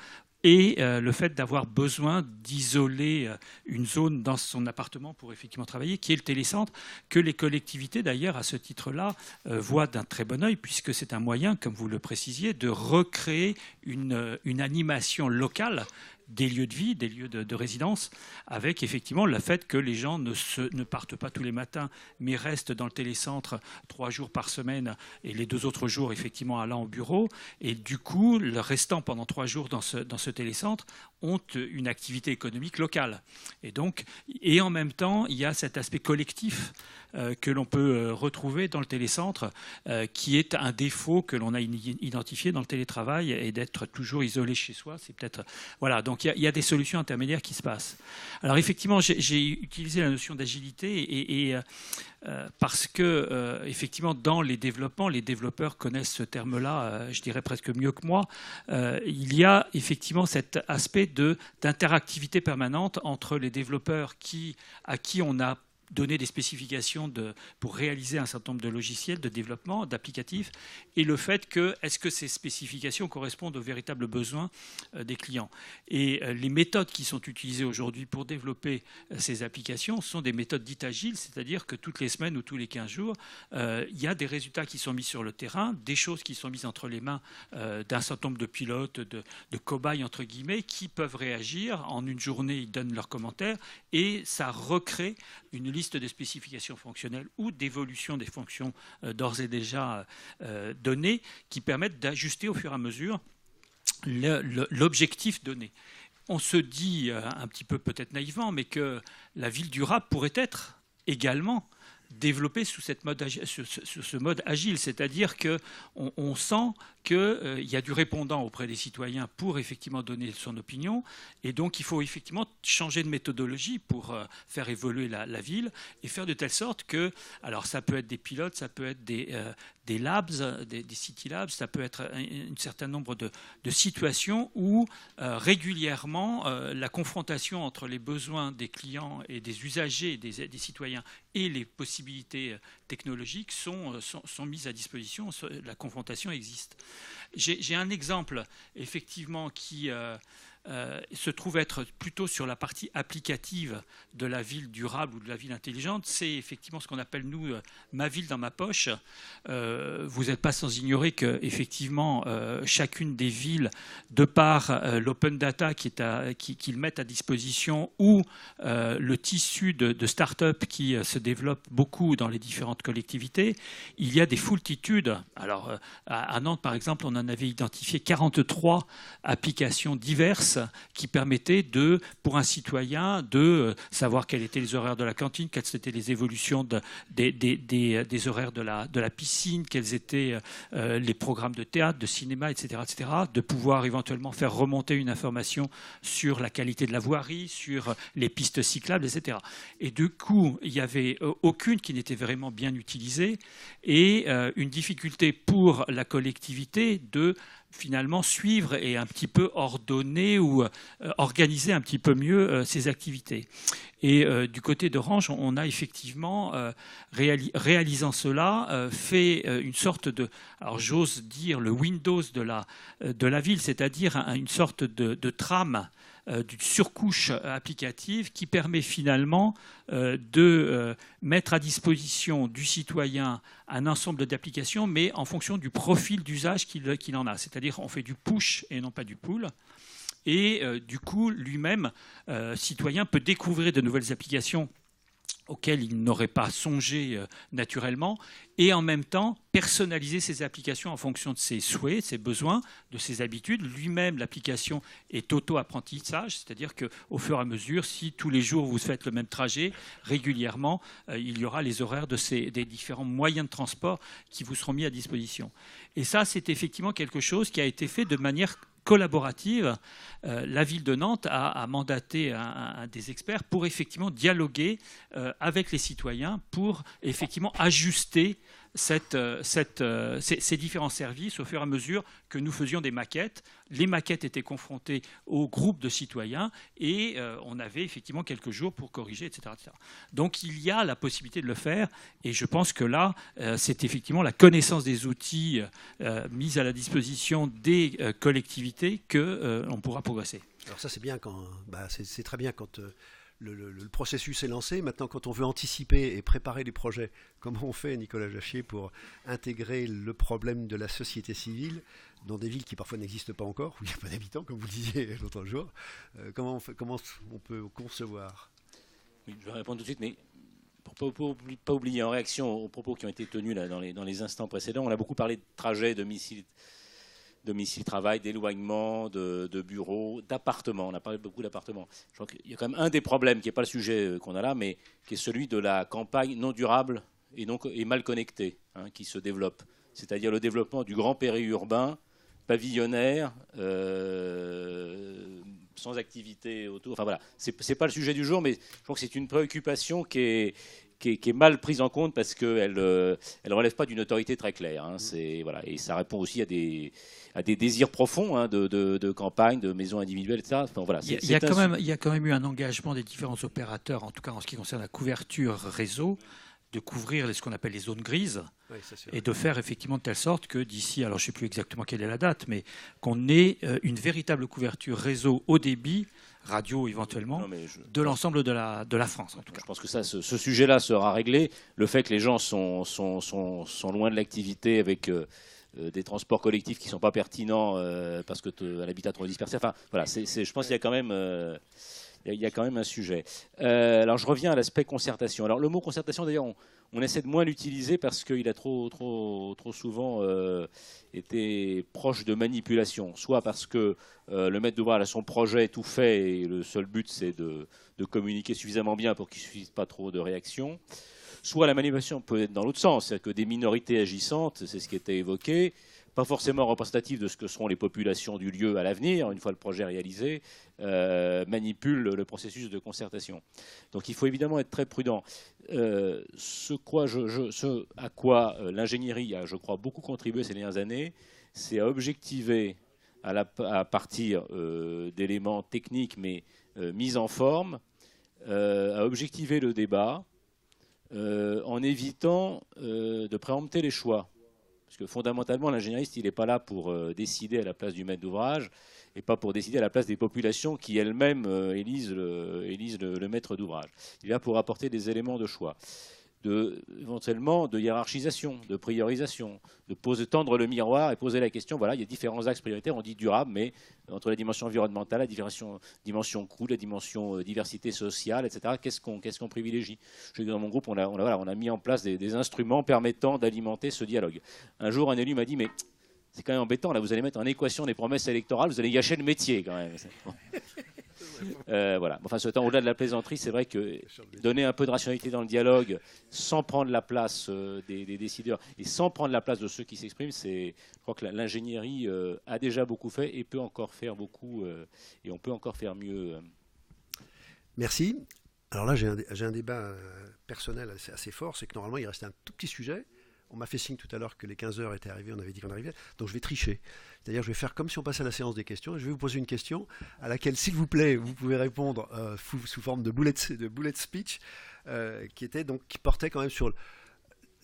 et le fait d'avoir besoin d'isoler une zone dans son appartement pour effectivement travailler, qui est le télécentre, que les collectivités, d'ailleurs, à ce titre-là, voient d'un très bon œil, puisque c'est un moyen, comme vous le précisiez, de recréer une animation locale des lieux de vie, des lieux de résidence, avec effectivement le fait que les gens ne partent pas tous les matins, mais restent dans le télécentre 3 jours par semaine et les 2 autres jours effectivement allant au bureau. Et du coup, le restant pendant 3 jours dans ce télécentre ont une activité économique locale. Et en même temps, il y a cet aspect collectif que l'on peut retrouver dans le télécentre, qui est un défaut que l'on a identifié dans le télétravail, et d'être toujours isolé chez soi. C'est peut-être voilà. Donc il y a des solutions intermédiaires qui se passent. Alors effectivement, j'ai utilisé la notion d'agilité parce que effectivement dans les développements, les développeurs connaissent ce terme-là, je dirais presque mieux que moi. Il y a effectivement cet aspect d'interactivité permanente entre les développeurs à qui on a donner des spécifications pour réaliser un certain nombre de logiciels, de développement, d'applicatifs, et le fait que, est-ce que ces spécifications correspondent aux véritables besoins des clients. Et les méthodes qui sont utilisées aujourd'hui pour développer ces applications sont des méthodes dites agiles, c'est-à-dire que toutes les semaines ou tous les 15 jours, il y a des résultats qui sont mis sur le terrain, des choses qui sont mises entre les mains d'un certain nombre de pilotes, de cobayes, entre guillemets, qui peuvent réagir. En une journée, ils donnent leurs commentaires, et ça recrée une liste de spécifications fonctionnelles ou d'évolution des fonctions d'ores et déjà données, qui permettent d'ajuster au fur et à mesure l'objectif donné. On se dit un petit peu peut-être naïvement, mais que la ville durable pourrait être également développée sous ce mode agile, c'est-à-dire qu'on sent qu'il y a du répondant auprès des citoyens pour effectivement donner son opinion, et donc il faut effectivement changer de méthodologie pour faire évoluer la ville, et faire de telle sorte que, alors ça peut être des pilotes, ça peut être des labs, des city labs, ça peut être un certain nombre de situations où régulièrement la confrontation entre les besoins des clients et des usagers, des citoyens, et les possibilités technologiques sont mises à disposition. La confrontation existe. J'ai un exemple effectivement qui se trouve être plutôt sur la partie applicative de la ville durable ou de la ville intelligente. C'est effectivement ce qu'on appelle, nous, ma ville dans ma poche. Vous n'êtes pas sans ignorer que effectivement chacune des villes, de par l'open data qu'ils mettent à disposition, ou le tissu de start-up qui se développe beaucoup dans les différentes collectivités, il y a des foultitudes. Alors à Nantes, par exemple, on en avait identifié 43 applications diverses qui permettaient pour un citoyen de savoir quels étaient les horaires de la cantine, quelles étaient les évolutions des horaires de la piscine, quels étaient les programmes de théâtre, de cinéma, etc., de pouvoir éventuellement faire remonter une information sur la qualité de la voirie, sur les pistes cyclables, etc. Et du coup, il n'y avait aucune qui n'était vraiment bien utilisée, et une difficulté pour la collectivité de finalement suivre et un petit peu ordonner ou organiser un petit peu mieux ces activités. Et du côté d'Orange, on a effectivement, réalisant cela, fait une sorte de, alors j'ose dire, le Windows de la ville, c'est-à-dire une sorte de trame, d'une surcouche applicative qui permet finalement de mettre à disposition du citoyen un ensemble d'applications, mais en fonction du profil d'usage qu'il en a. C'est-à-dire on fait du push et non pas du pull. Et du coup, lui-même, citoyen, peut découvrir de nouvelles applications auxquels il n'aurait pas songé naturellement, et en même temps personnaliser ses applications en fonction de ses souhaits, de ses besoins, de ses habitudes. Lui-même, l'application est auto-apprentissage, c'est-à-dire qu'au fur et à mesure, si tous les jours vous faites le même trajet, régulièrement, il y aura les horaires des différents moyens de transport qui vous seront mis à disposition. Et ça, c'est effectivement quelque chose qui a été fait de manière collaborative. La ville de Nantes a mandaté un des experts pour effectivement dialoguer avec les citoyens pour effectivement ajuster ces différents services au fur et à mesure que nous faisions des maquettes. Les maquettes étaient confrontées au groupe de citoyens et on avait effectivement quelques jours pour corriger, etc., etc. Donc il y a la possibilité de le faire et je pense que là, c'est effectivement la connaissance des outils mis à la disposition des collectivités qu'on pourra progresser. Alors ça c'est bien c'est très bien quand le processus est lancé. Maintenant, quand on veut anticiper et préparer les projets, comment on fait, Nicolas Jachier, pour intégrer le problème de la société civile dans des villes qui parfois n'existent pas encore, où il n'y a pas d'habitants, comme vous le disiez l'autre jour. Comment on peut concevoir? Oui, je vais répondre tout de suite, mais pour ne pas oublier, en réaction aux propos qui ont été tenus là, dans les instants précédents, on a beaucoup parlé de trajets, domicile-travail, d'éloignement, de bureaux, d'appartements. On a parlé beaucoup d'appartements. Je crois qu'il y a quand même un des problèmes, qui n'est pas le sujet qu'on a là, mais qui est celui de la campagne non durable et mal connectée, qui se développe. C'est-à-dire le développement du grand périurbain, pavillonnaire, sans activité autour. Enfin voilà, c'est pas le sujet du jour, mais je crois que c'est une préoccupation qui est mal prise en compte parce qu'elle ne relève pas d'une autorité très claire. Voilà, et ça répond aussi à des désirs profonds de campagne, de maisons individuelles, etc. Enfin, voilà, il y a quand même eu un engagement des différents opérateurs, en tout cas en ce qui concerne la couverture réseau, de couvrir ce qu'on appelle les zones grises, et de faire effectivement de telle sorte que d'ici, alors je ne sais plus exactement quelle est la date, mais qu'on ait une véritable couverture réseau haut débit, radio éventuellement, de l'ensemble de la France en tout cas. Je pense que ce sujet-là sera réglé. Le fait que les gens sont loin de l'activité avec des transports collectifs qui ne sont pas pertinents parce que l'habitat trop dispersé. Enfin voilà, je pense qu'il y a quand même... Il y a quand même un sujet. Alors je reviens à l'aspect concertation. Alors le mot concertation, d'ailleurs, on essaie de moins l'utiliser parce qu'il a trop souvent été proche de manipulation. Soit parce que le maître d'ouvrage a son projet tout fait et le seul but c'est de communiquer suffisamment bien pour qu'il ne suffise pas trop de réactions. Soit la manipulation peut être dans l'autre sens, c'est-à-dire que des minorités agissantes, c'est ce qui était évoqué, pas forcément représentatif de ce que seront les populations du lieu à l'avenir, une fois le projet réalisé, manipule le processus de concertation. Donc il faut évidemment être très prudent. Ce à quoi l'ingénierie a, je crois, beaucoup contribué ces dernières années, c'est à objectiver à partir d'éléments techniques mais mis en forme, à objectiver le débat en évitant de préempter les choix. Parce que fondamentalement, l'ingénieriste, il n'est pas là pour décider à la place du maître d'ouvrage et pas pour décider à la place des populations qui elles-mêmes élisent le maître d'ouvrage. Il est là pour apporter des éléments de choix, éventuellement de hiérarchisation, de priorisation, de tendre le miroir et poser la question, voilà, il y a différents axes prioritaires, on dit durable, mais entre la dimension environnementale, la dimension coût, la dimension diversité sociale, etc., qu'est-ce qu'on privilégie? Dans mon groupe, on a mis en place des instruments permettant d'alimenter ce dialogue. Un jour, un élu m'a dit, mais c'est quand même embêtant, là, vous allez mettre en équation des promesses électorales, vous allez gâcher le métier quand même. Voilà. Enfin, ce temps, au-delà de la plaisanterie, c'est vrai que donner un peu de rationalité dans le dialogue, sans prendre la place des décideurs et sans prendre la place de ceux qui s'expriment, je crois que l'ingénierie a déjà beaucoup fait et peut encore faire beaucoup, et on peut encore faire mieux. Merci. Alors là, j'ai un débat personnel assez fort, c'est que normalement, il restait un tout petit sujet. On m'a fait signe tout à l'heure que les 15 heures étaient arrivées, on avait dit qu'on arrivait, donc je vais tricher. C'est-à-dire je vais faire comme si on passait à la séance des questions, et je vais vous poser une question à laquelle, s'il vous plaît, vous pouvez répondre sous forme de bullet speech, qui portait quand même sur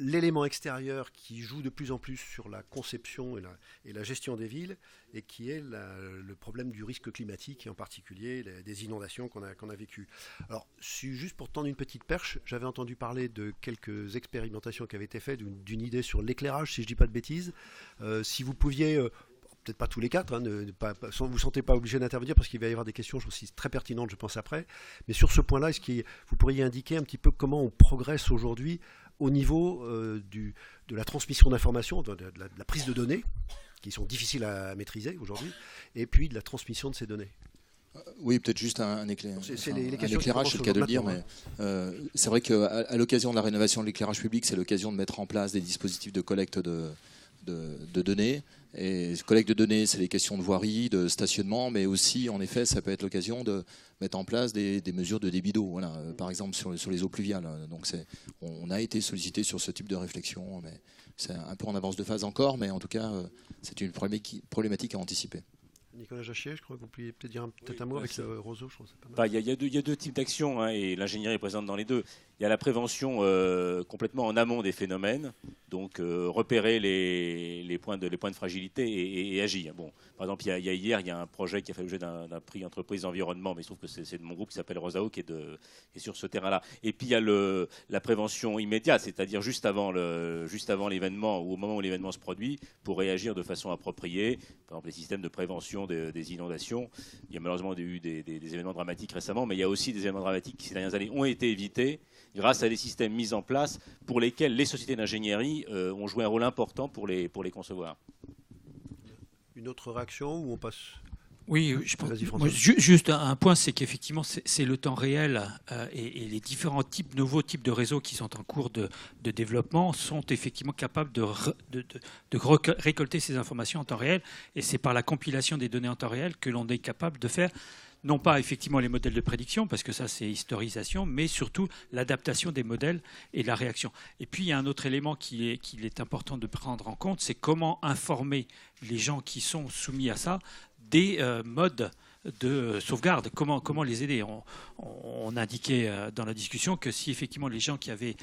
l'élément extérieur qui joue de plus en plus sur la conception et la gestion des villes, et qui est le problème du risque climatique, et en particulier des inondations qu'on a vécues. Alors, juste pour tendre une petite perche, j'avais entendu parler de quelques expérimentations qui avaient été faites, d'une idée sur l'éclairage, si je ne dis pas de bêtises. Si vous pouviez peut-être pas tous les quatre, hein, vous ne sentez pas obligé d'intervenir parce qu'il va y avoir des questions aussi très pertinentes, je pense, après. Mais sur ce point-là, vous pourriez indiquer un petit peu comment on progresse aujourd'hui au niveau de la transmission d'informations, de la prise de données, qui sont difficiles à maîtriser aujourd'hui, et puis de la transmission de ces données. Oui, peut-être juste un éclairage, les c'est questions le cas de le dire, maintenant, mais c'est vrai qu'à l'occasion de la rénovation de l'éclairage public, c'est l'occasion de mettre en place des dispositifs de collecte de données. Et collecte de données, c'est les questions de voirie, de stationnement, mais aussi, en effet, ça peut être l'occasion de mettre en place des mesures de débit d'eau, voilà, par exemple sur les eaux pluviales. Donc on a été sollicité sur ce type de réflexion, mais c'est un peu en avance de phase encore, mais en tout cas, c'est une problématique à anticiper. Nicolas Jachier, je crois que vous pourriez peut-être dire un mot avec Roseau. Je trouve que c'est pas mal. Il y a deux types d'actions, hein, et l'ingénierie est présente dans les deux. Il y a la prévention complètement en amont des phénomènes, donc repérer les points de fragilité et agir. Bon, par exemple, hier, il y a un projet qui a fait l'objet d'un prix entreprise environnement, mais il se trouve que c'est de mon groupe qui s'appelle Rosao qui est sur ce terrain-là. Et puis il y a la prévention immédiate, c'est-à-dire juste avant l'événement ou au moment où l'événement se produit, pour réagir de façon appropriée. Par exemple, les systèmes de prévention des inondations. Il y a malheureusement eu des événements dramatiques récemment, mais il y a aussi des événements dramatiques qui ces dernières années ont été évités grâce à des systèmes mis en place pour lesquels les sociétés d'ingénierie ont joué un rôle important pour les concevoir. Une autre réaction ou on passe? Oui, je pense. Juste un point, c'est qu'effectivement, c'est le temps réel et les différents nouveaux types de réseaux qui sont en cours de développement sont effectivement capables de récolter ces informations en temps réel. Et c'est par la compilation des données en temps réel que l'on est capable de faire, non pas effectivement les modèles de prédiction, parce que ça c'est historisation, mais surtout l'adaptation des modèles et la réaction. Et puis il y a un autre élément qu'il est important de prendre en compte, c'est comment informer les gens qui sont soumis à ça des modes de sauvegarde, comment les aider. On indiquait dans la discussion que si effectivement les gens qui avaient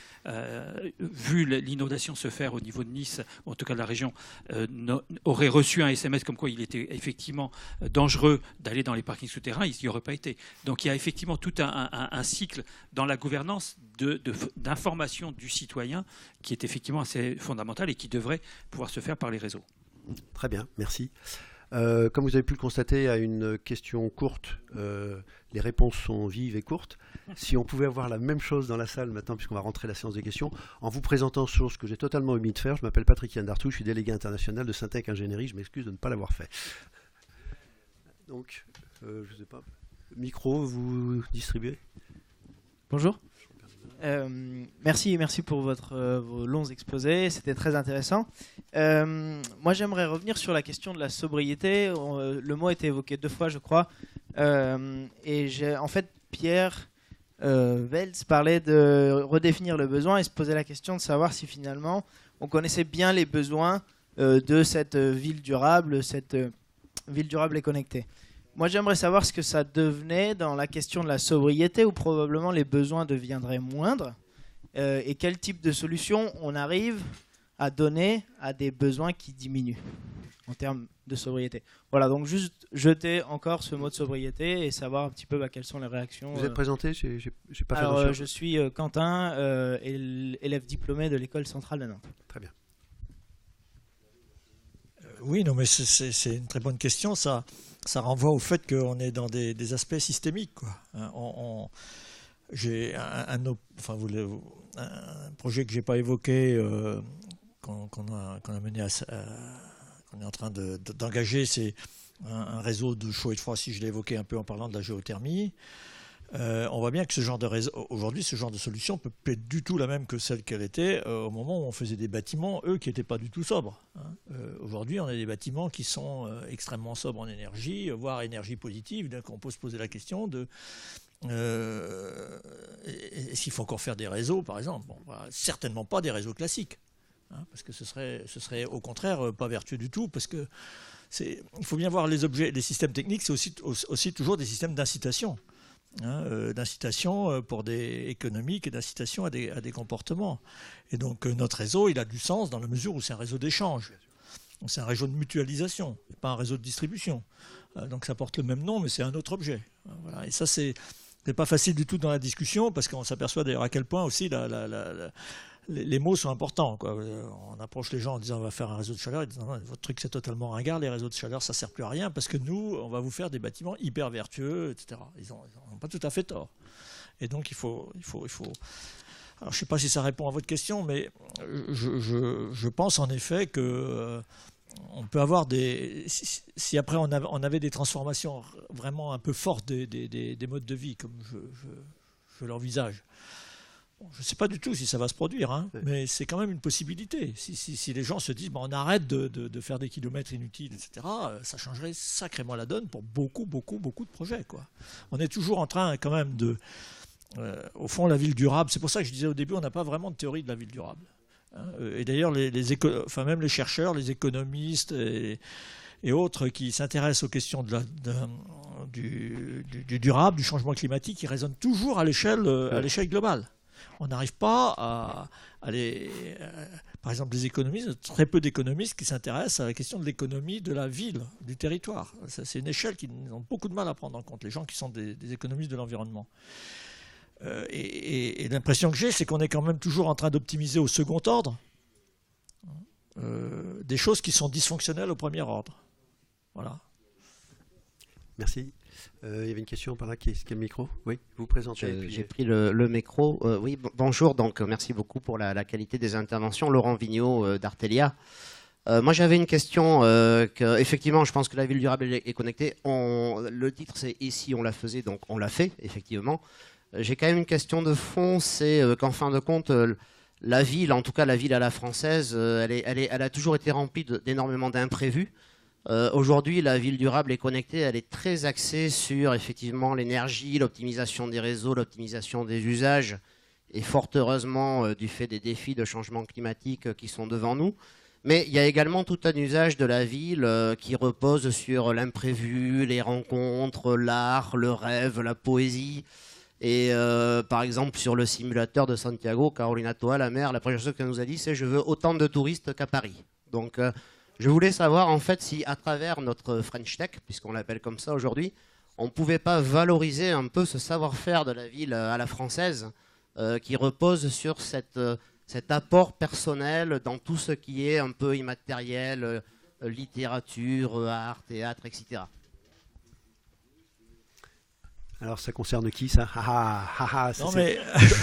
vu l'inondation se faire au niveau de Nice, ou en tout cas de la région, auraient reçu un SMS comme quoi il était effectivement dangereux d'aller dans les parkings souterrains, ils n'y auraient pas été. Donc il y a effectivement tout un cycle dans la gouvernance d'information du citoyen qui est effectivement assez fondamental et qui devrait pouvoir se faire par les réseaux. Très bien, merci. Comme vous avez pu le constater à une question courte, les réponses sont vives et courtes. Si on pouvait avoir la même chose dans la salle maintenant, puisqu'on va rentrer la séance des questions, en vous présentant chose que j'ai totalement omis de faire, je m'appelle Patrick Yann Dartou, je suis délégué international de Syntec Ingénierie, je m'excuse de ne pas l'avoir fait. Donc, je ne sais pas, micro, vous distribuez? Bonjour. Merci pour vos longs exposés, c'était très intéressant. Moi j'aimerais revenir sur la question de la sobriété. Le mot a été évoqué 2 fois je crois. En fait Pierre Veltz parlait de redéfinir le besoin et se posait la question de savoir si finalement on connaissait bien les besoins de cette ville durable et connectée. Moi, j'aimerais savoir ce que ça devenait dans la question de la sobriété, où probablement les besoins deviendraient moindres, et quel type de solution on arrive à donner à des besoins qui diminuent en termes de sobriété. Voilà, donc juste jeter encore ce mot de sobriété et savoir un petit peu quelles sont les réactions. Vous êtes présenté, j'ai pas fait attention. Alors, je suis Quentin, élève diplômé de l'école centrale de Nantes. Très bien. Oui, non, mais c'est une très bonne question. Ça renvoie au fait qu'on est dans des aspects systémiques, quoi. J'ai un projet que j'ai pas évoqué, qu'on a mené, qu'on est en train d'engager, c'est un réseau de chaud et de froid. Si je l'ai évoqué un peu en parlant de la géothermie. On voit bien que ce genre de réseau, aujourd'hui, ce genre de solution peut pas être du tout la même que celle qu'elle était au moment où on faisait des bâtiments, eux, qui n'étaient pas du tout sobres. Aujourd'hui, on a des bâtiments qui sont extrêmement sobres en énergie, voire énergie positive. Donc, on peut se poser la question de est-ce qu'il faut encore faire des réseaux, par exemple? Certainement pas des réseaux classiques, parce que ce serait au contraire pas vertueux du tout, parce que il faut bien voir les objets, les systèmes techniques, c'est aussi toujours des systèmes d'incitation. D'incitation pour des économiques et d'incitation à des comportements. Et donc notre réseau, il a du sens dans la mesure où c'est un réseau d'échange. C'est un réseau de mutualisation, pas un réseau de distribution. Donc ça porte le même nom, mais c'est un autre objet. Voilà. Et ça, c'est pas facile du tout dans la discussion, parce qu'on s'aperçoit d'ailleurs à quel point aussi les mots sont importants, quoi. On approche les gens en disant on va faire un réseau de chaleur, ils disent non, votre truc c'est totalement ringard, les réseaux de chaleur ça sert plus à rien parce que nous on va vous faire des bâtiments hyper vertueux, etc. Ils n'ont pas tout à fait tort. Et donc il faut. Alors je ne sais pas si ça répond à votre question, mais je pense en effet que on peut avoir des. Si après on avait des transformations vraiment un peu fortes des modes de vie, comme je l'envisage. Bon, je ne sais pas du tout si ça va se produire, hein, mais c'est quand même une possibilité. Si les gens se disent on arrête de faire des kilomètres inutiles, etc., ça changerait sacrément la donne pour beaucoup de projets, quoi. On est toujours en train quand même de. Au fond, la ville durable, c'est pour ça que je disais au début, on n'a pas vraiment de théorie de la ville durable. Hein. Et d'ailleurs, même les chercheurs, les économistes et autres qui s'intéressent aux questions du durable, du changement climatique, ils raisonnent toujours à l'échelle globale. On n'arrive pas à par exemple, les économistes, très peu d'économistes qui s'intéressent à la question de l'économie de la ville, du territoire. C'est une échelle qu'ils ont beaucoup de mal à prendre en compte, les gens qui sont des économistes de l'environnement. Et l'impression que j'ai, c'est qu'on est quand même toujours en train d'optimiser au second ordre des choses qui sont dysfonctionnelles au premier ordre. Voilà. Merci. Il y avait une question par là, qui est le micro? Oui, vous présentez. J'ai pris le micro. Oui, bonjour, donc merci beaucoup pour la qualité des interventions. Laurent Vigneault d'Artelia. Moi j'avais une question, effectivement je pense que la ville durable est connectée. Le titre c'est « Et si on la faisait ?» donc on l'a fait, effectivement. J'ai quand même une question de fond, c'est qu'en fin de compte, la ville, en tout cas la ville à la française, elle a toujours été remplie d'énormément d'imprévus. Aujourd'hui, la ville durable et connectée, elle est très axée sur effectivement l'énergie, l'optimisation des réseaux, l'optimisation des usages, et fort heureusement du fait des défis de changement climatique qui sont devant nous. Mais il y a également tout un usage de la ville qui repose sur l'imprévu, les rencontres, l'art, le rêve, la poésie. Et par exemple, sur le simulateur de Santiago, Carolina Toa, la maire, la première chose qu'elle nous a dit, c'est « je veux autant de touristes qu'à Paris ». Donc, je voulais savoir en fait si à travers notre French Tech, puisqu'on l'appelle comme ça aujourd'hui, on ne pouvait pas valoriser un peu ce savoir-faire de la ville à la française qui repose sur cet apport personnel dans tout ce qui est un peu immatériel, littérature, art, théâtre, etc. Alors ça concerne qui ça? Non mais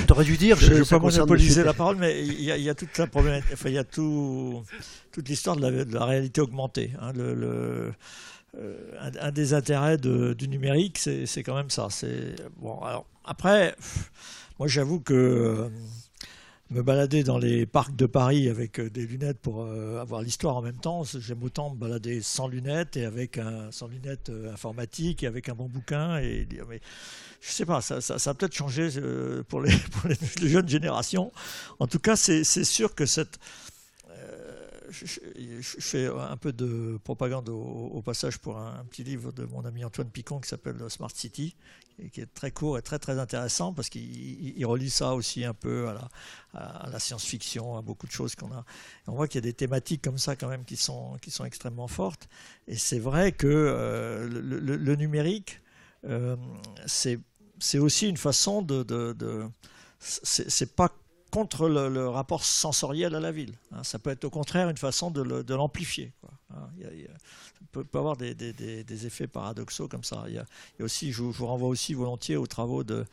t'aurais dû dire. Je ne veux pas monopoliser la parole, mais il y a toute la problématique. Enfin, il y a toute l'histoire de la réalité augmentée. Hein. Un des intérêts du numérique, c'est quand même ça. Bon, alors après, moi j'avoue que me balader dans les parcs de Paris avec des lunettes pour avoir l'histoire en même temps, j'aime autant me balader sans lunettes et sans lunettes informatiques et avec un bon bouquin. Mais je sais pas, ça a peut-être changé pour les jeunes générations. En tout cas, c'est sûr que je fais un peu de propagande au passage pour un petit livre de mon ami Antoine Picon qui s'appelle Smart City, et qui est très court et très très intéressant parce qu'il relie ça aussi un peu à la science-fiction, à beaucoup de choses qu'on a. Et on voit qu'il y a des thématiques comme ça quand même qui sont extrêmement fortes. Et c'est vrai que le numérique, c'est aussi une façon c'est pas contre le rapport sensoriel à la ville. Hein. Ça peut être au contraire une façon de l'amplifier. Hein. Ça peut avoir des effets paradoxaux comme ça. Il y a aussi, je vous renvoie aussi volontiers aux travaux de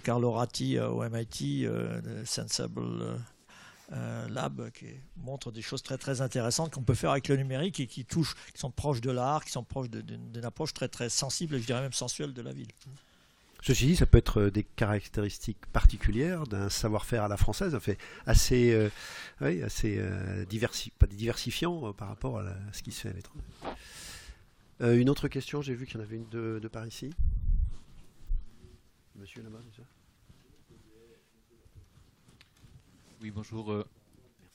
Carlo Ratti au MIT, Sensible Lab, qui montre des choses très très intéressantes qu'on peut faire avec le numérique et qui sont proches de l'art, qui sont proches d'une approche très très sensible et je dirais même sensuelle de la ville. Ceci dit, ça peut être des caractéristiques particulières d'un savoir-faire à la française, assez diversifiant par rapport à ce qui se fait à l'étranger. Une autre question, j'ai vu qu'il y en avait une de par ici. Monsieur là-bas, déjà. Oui, bonjour.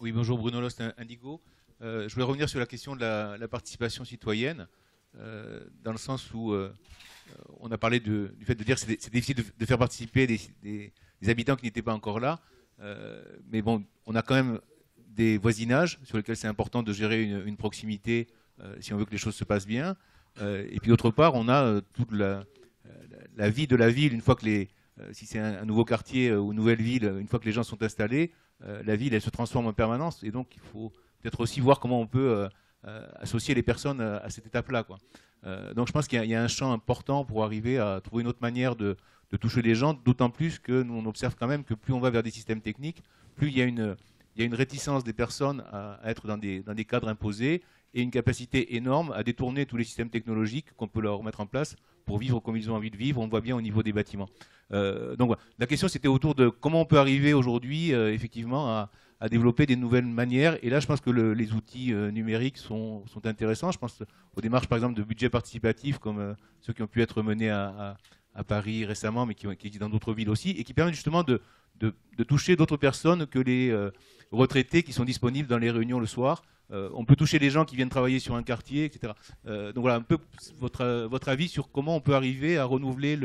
Bonjour Bruno Lost Indigo. Je voulais revenir sur la question de la participation citoyenne, dans le sens où on a parlé du fait de dire que c'est difficile de faire participer des habitants qui n'étaient pas encore là. Mais bon, on a quand même des voisinages sur lesquels c'est important de gérer une proximité si on veut que les choses se passent bien. Et puis d'autre part, on a toute la vie de la ville, une fois que si c'est un nouveau quartier ou une nouvelle ville, une fois que les gens sont installés, la ville, elle se transforme en permanence, et donc il faut peut-être aussi voir comment on peut associer les personnes à cette étape-là, quoi. Donc je pense qu'il y a un champ important pour arriver à trouver une autre manière de toucher les gens, d'autant plus que nous on observe quand même que plus on va vers des systèmes techniques, plus il y a une réticence des personnes à être dans des cadres imposés, et une capacité énorme à détourner tous les systèmes technologiques qu'on peut leur mettre en place pour vivre comme ils ont envie de vivre. On le voit bien au niveau des bâtiments. Donc voilà. La question c'était autour de comment on peut arriver aujourd'hui effectivement à développer des nouvelles manières. Et là, je pense que les outils numériques sont intéressants. Je pense aux démarches, par exemple, de budget participatif, comme ceux qui ont pu être menés à Paris récemment, mais qui existent dans d'autres villes aussi, et qui permettent justement de toucher d'autres personnes que les retraités qui sont disponibles dans les réunions le soir. On peut toucher les gens qui viennent travailler sur un quartier, etc. Donc voilà, un peu votre avis sur comment on peut arriver à renouveler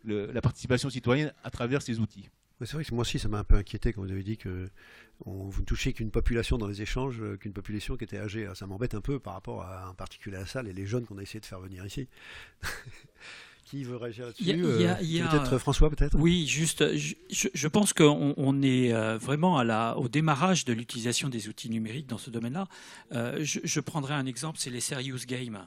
la participation citoyenne à travers ces outils. Ouais, c'est vrai que moi aussi, ça m'a un peu inquiété quand vous avez dit que vous ne touchiez qu'une population dans les échanges, qu'une population qui était âgée. Ça m'embête un peu par rapport à, en particulier à la salle et les jeunes qu'on a essayé de faire venir ici. Qui veut réagir là-dessus? Peut-être François, peut-être? Oui, juste, je pense qu'on est vraiment au démarrage de l'utilisation des outils numériques dans ce domaine-là. Je prendrai un exemple, c'est les serious games.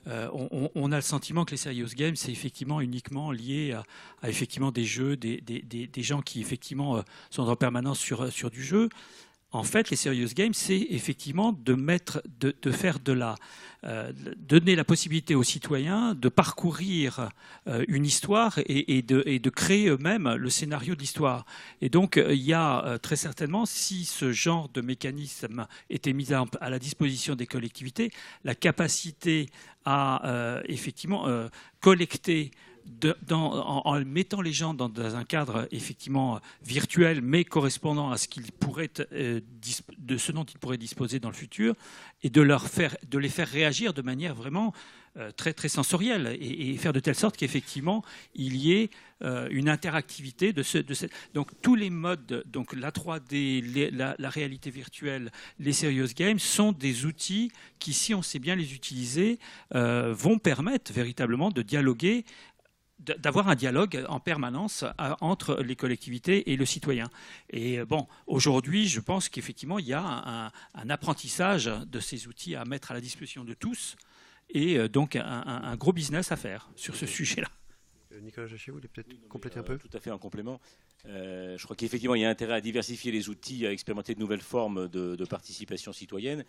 On a le sentiment que les serious games, c'est effectivement uniquement lié à effectivement des jeux, des gens qui effectivement sont en permanence sur du jeu. En fait, les serious games, c'est effectivement de faire donner la possibilité aux citoyens de parcourir une histoire et de créer eux-mêmes le scénario de l'histoire. Et donc, il y a très certainement, si ce genre de mécanisme était mis à la disposition des collectivités, la capacité à effectivement collecter en mettant les gens dans un cadre effectivement virtuel, mais correspondant à ce dont ils pourraient disposer dans le futur, et de les faire réagir de manière vraiment très très sensorielle, et faire de telle sorte qu'effectivement il y ait une interactivité donc tous les modes, donc la 3D, la réalité virtuelle, les serious games sont des outils qui, si on sait bien les utiliser, vont permettre véritablement de dialoguer, d'avoir un dialogue en permanence entre les collectivités et le citoyen. Et bon, aujourd'hui, je pense qu'effectivement, il y a un apprentissage de ces outils à mettre à la disposition de tous, et donc un gros business à faire sur ce sujet-là. Nicolas Jachet, vous voulez peut-être compléter un peu? Tout à fait, en complément. Je crois qu'effectivement, il y a intérêt à diversifier les outils, à expérimenter de nouvelles formes de participation citoyenne.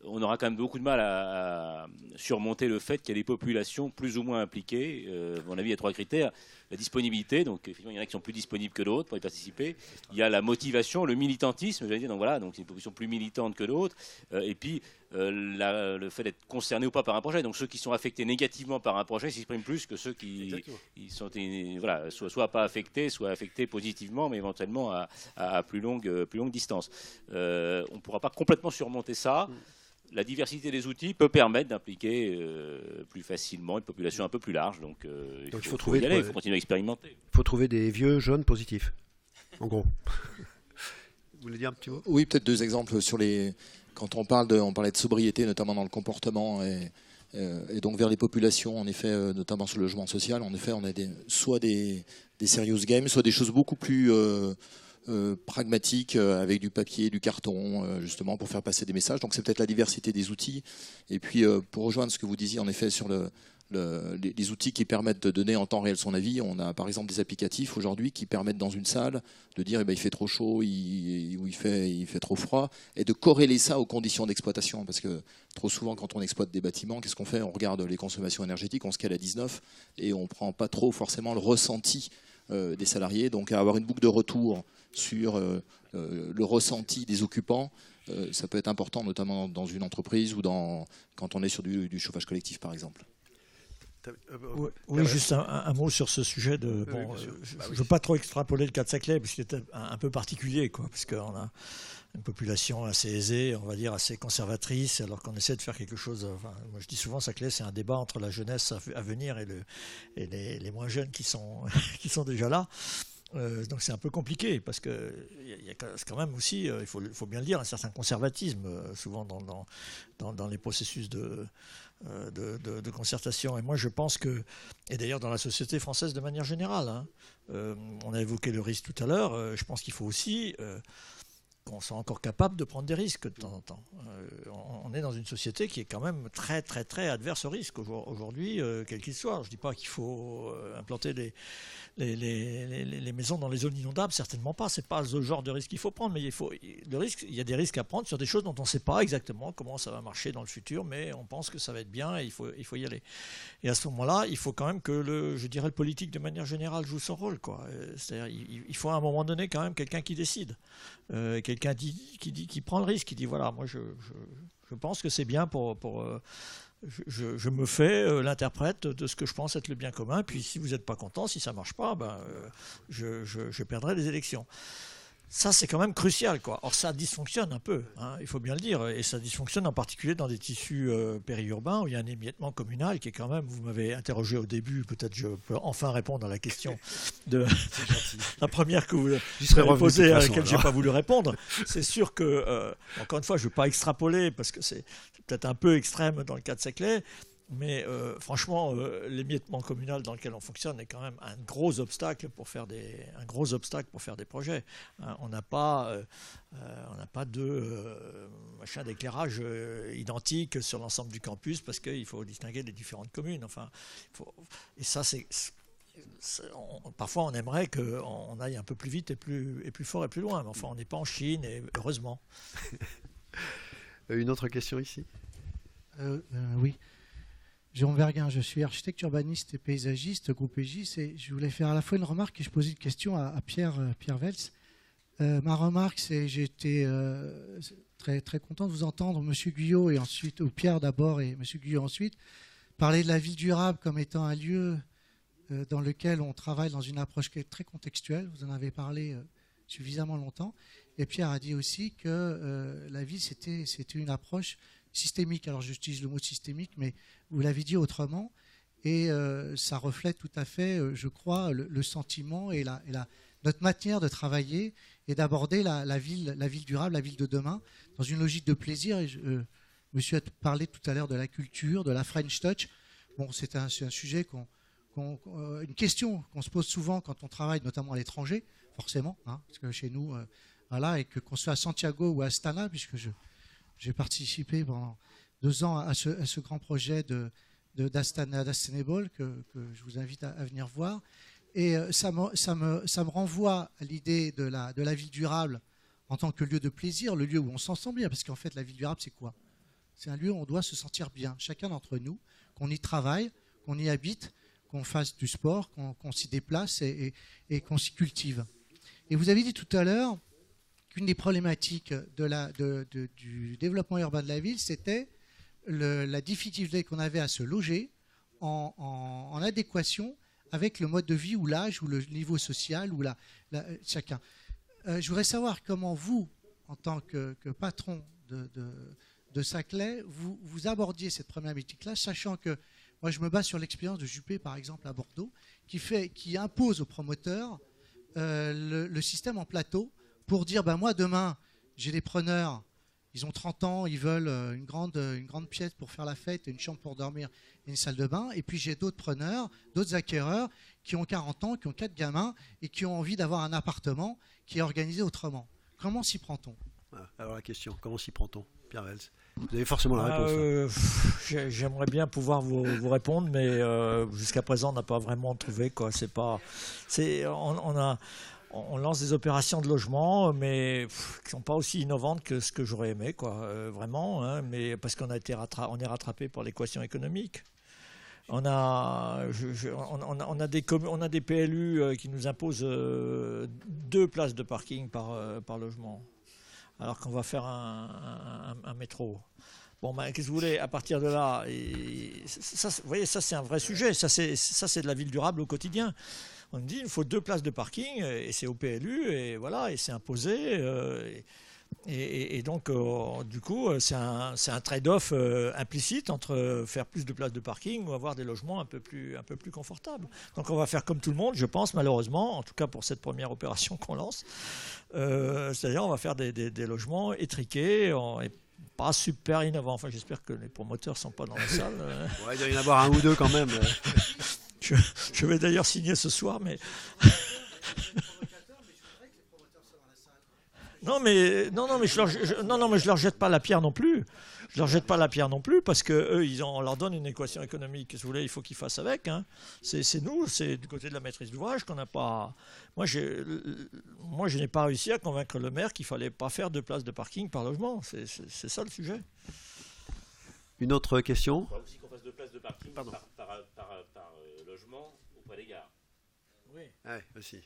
On aura quand même beaucoup de mal à surmonter le fait qu'il y a des populations plus ou moins impliquées. À mon avis, il y a 3 critères. La disponibilité, donc effectivement, il y en a qui sont plus disponibles que d'autres pour y participer. Il y a la motivation, le militantisme, j'allais dire, donc voilà, donc c'est une population plus militante que d'autres. Et puis, le fait d'être concerné ou pas par un projet. Donc ceux qui sont affectés négativement par un projet s'expriment plus que ceux qui sont voilà, soit pas affectés, soit affectés positivement, mais éventuellement à plus longue distance. On ne pourra pas complètement surmonter ça. La diversité des outils peut permettre d'impliquer plus facilement une population un peu plus large. Donc il faut continuer à expérimenter. Il faut trouver des vieux jeunes positifs, en gros. Vous voulez dire un petit mot? Oui, peut-être 2 exemples sur quand on parlait de sobriété, notamment dans le comportement, et donc vers les populations, en effet, notamment sur le logement social. En effet, on a soit des serious games, soit des choses beaucoup plus pragmatique, avec du papier, du carton, justement pour faire passer des messages. Donc c'est peut-être la diversité des outils. Et puis pour rejoindre ce que vous disiez en effet sur les outils qui permettent de donner en temps réel son avis, on a par exemple des applicatifs aujourd'hui qui permettent dans une salle de dire il fait trop chaud ou il fait trop froid, et de corréler ça aux conditions d'exploitation, parce que trop souvent quand on exploite des bâtiments, qu'est-ce qu'on fait? On regarde les consommations énergétiques, on se cale à 19 et on ne prend pas trop forcément le ressenti des salariés. Donc à avoir une boucle de retour sur le ressenti des occupants, ça peut être important, notamment dans une entreprise ou quand on est sur du chauffage collectif par exemple. Oui, juste un mot sur ce sujet. Je ne veux pas trop extrapoler le cas de Saclay, parce qu'il était un peu particulier, parce qu'on a une population assez aisée, on va dire assez conservatrice, alors qu'on essaie de faire quelque chose. Moi, je dis souvent, Saclay, c'est un débat entre la jeunesse à venir et les moins jeunes qui sont déjà là. Donc c'est un peu compliqué, parce qu'il y a quand même aussi, il faut bien le dire, un certain conservatisme souvent dans les processus de concertation. Et moi je pense que, et d'ailleurs dans la société française de manière générale, on a évoqué le risque tout à l'heure, je pense qu'il faut aussi qu'on soit encore capable de prendre des risques de temps en temps. On est dans une société qui est quand même très, très, très adverse au risque aujourd'hui, quel qu'il soit. Je ne dis pas qu'il faut implanter les maisons dans les zones inondables, certainement pas. C'est pas ce genre de risque qu'il faut prendre, mais il y a des risques à prendre sur des choses dont on ne sait pas exactement comment ça va marcher dans le futur, mais on pense que ça va être bien et il faut y aller. Et à ce moment-là, il faut quand même que le politique de manière générale joue son rôle, quoi. C'est-à-dire, il faut à un moment donné quand même quelqu'un qui décide, quelqu'un qui prend le risque, qui dit voilà, moi je pense que c'est bien je me fais l'interprète de ce que je pense être le bien commun, puis si vous n'êtes pas content, si ça ne marche pas, je perdrai les élections. Ça, c'est quand même crucial, quoi. Or, ça dysfonctionne un peu, hein, il faut bien le dire, et ça dysfonctionne en particulier dans des tissus périurbains où il y a un émiettement communal qui est quand même, vous m'avez interrogé au début, peut-être je peux enfin répondre à la question de la première que vous avez posée, à laquelle je n'ai pas voulu répondre. C'est sûr que, encore une fois, je ne veux pas extrapoler, parce que c'est peut-être un peu extrême dans le cas de Saclay, mais franchement, l'émiettement communal dans lequel on fonctionne est quand même un gros obstacle pour faire des projets. Hein, on n'a pas deux machins d'éclairage identiques sur l'ensemble du campus parce qu'il faut distinguer les différentes communes. Enfin, et ça, parfois on aimerait qu'on aille un peu plus vite et plus fort et plus loin, mais enfin on n'est pas en Chine, et heureusement. Une autre question ici. Oui. Jérôme Verguin, je suis architecte urbaniste et paysagiste, groupe Aegis, et je voulais faire à la fois une remarque et je posais une question à Pierre Welz. Ma remarque, c'est j'ai été très, très content de vous entendre, M. Guyot, et ensuite, ou Pierre d'abord et M. Guyot ensuite, parler de la ville durable comme étant un lieu dans lequel on travaille dans une approche qui est très contextuelle. Vous en avez parlé suffisamment longtemps. Et Pierre a dit aussi que la ville, c'était une approche systémique. Alors j'utilise le mot systémique, mais vous l'avez dit autrement, et ça reflète tout à fait, je crois, le sentiment et notre manière de travailler et d'aborder la ville durable, la ville de demain, dans une logique de plaisir. Et monsieur a parlé tout à l'heure de la culture, de la French Touch. Bon, c'est un sujet une question qu'on se pose souvent quand on travaille, notamment à l'étranger, forcément, hein, parce que chez nous, voilà, et qu'on soit à Santiago ou à Astana, puisque j'ai participé pendant 2 ans à ce grand projet d'Astana Sustainable que je vous invite à venir voir. Et ça me renvoie à l'idée de la ville durable en tant que lieu de plaisir, le lieu où on s'en sent bien. Parce qu'en fait, la ville durable, c'est quoi? C'est un lieu où on doit se sentir bien, chacun d'entre nous, qu'on y travaille, qu'on y habite, qu'on fasse du sport, qu'on s'y déplace et qu'on s'y cultive. Et vous avez dit tout à l'heure qu'une des problématiques du développement urbain de la ville, c'était la difficulté qu'on avait à se loger en adéquation avec le mode de vie ou l'âge ou le niveau social ou chacun. Je voudrais savoir comment vous, en tant que patron de Saclay, vous abordiez cette problématique-là, sachant que moi je me base sur l'expérience de Juppé, par exemple, à Bordeaux, qui impose aux promoteurs le système en plateau pour dire, moi demain, j'ai des preneurs, ils ont 30 ans, ils veulent une grande pièce pour faire la fête, une chambre pour dormir et une salle de bain. Et puis j'ai d'autres preneurs, d'autres acquéreurs qui ont 40 ans, qui ont 4 gamins et qui ont envie d'avoir un appartement qui est organisé autrement. Comment s'y prend-on? Alors la question, comment s'y prend-on, Pierre Welz? Vous avez forcément la réponse. J'aimerais bien pouvoir vous répondre, mais jusqu'à présent on n'a pas vraiment trouvé, quoi. On lance des opérations de logement, mais qui ne sont pas aussi innovantes que ce que j'aurais aimé, quoi, vraiment, hein, mais parce qu'on est rattrapé par l'équation économique. On a des PLU qui nous imposent 2 places de parking par logement, alors qu'on va faire un métro. Bon, qu'est-ce que vous voulez, à partir de là, vous voyez, ça c'est un vrai sujet, ça c'est de la ville durable au quotidien. On dit il faut 2 places de parking et c'est au PLU et voilà, et c'est imposé et donc du coup c'est un trade-off implicite entre faire plus de places de parking ou avoir des logements un peu plus confortables. Donc on va faire comme tout le monde, je pense, malheureusement, en tout cas pour cette première opération qu'on lance, c'est-à-dire on va faire des logements étriqués et pas super innovants. Enfin, j'espère que les promoteurs ne sont pas dans la salle. Ouais, il doit y en avoir 1 ou 2 quand même. Je vais d'ailleurs signer ce soir, mais... Non, mais je leur jette pas la pierre non plus. Je leur jette pas la pierre non plus parce que eux, on leur donne une équation économique. Si vous voulez, il faut qu'ils fassent avec. Hein. C'est nous, c'est du côté de la maîtrise d'ouvrage qu'on n'a pas. Moi, je n'ai pas réussi à convaincre le maire qu'il fallait pas faire 2 places de parking par logement. C'est ça le sujet. Une autre question? Il faut aussi qu'on fasse 2 places de parking par logement auprès des gares. Oui. Ouais, aussi.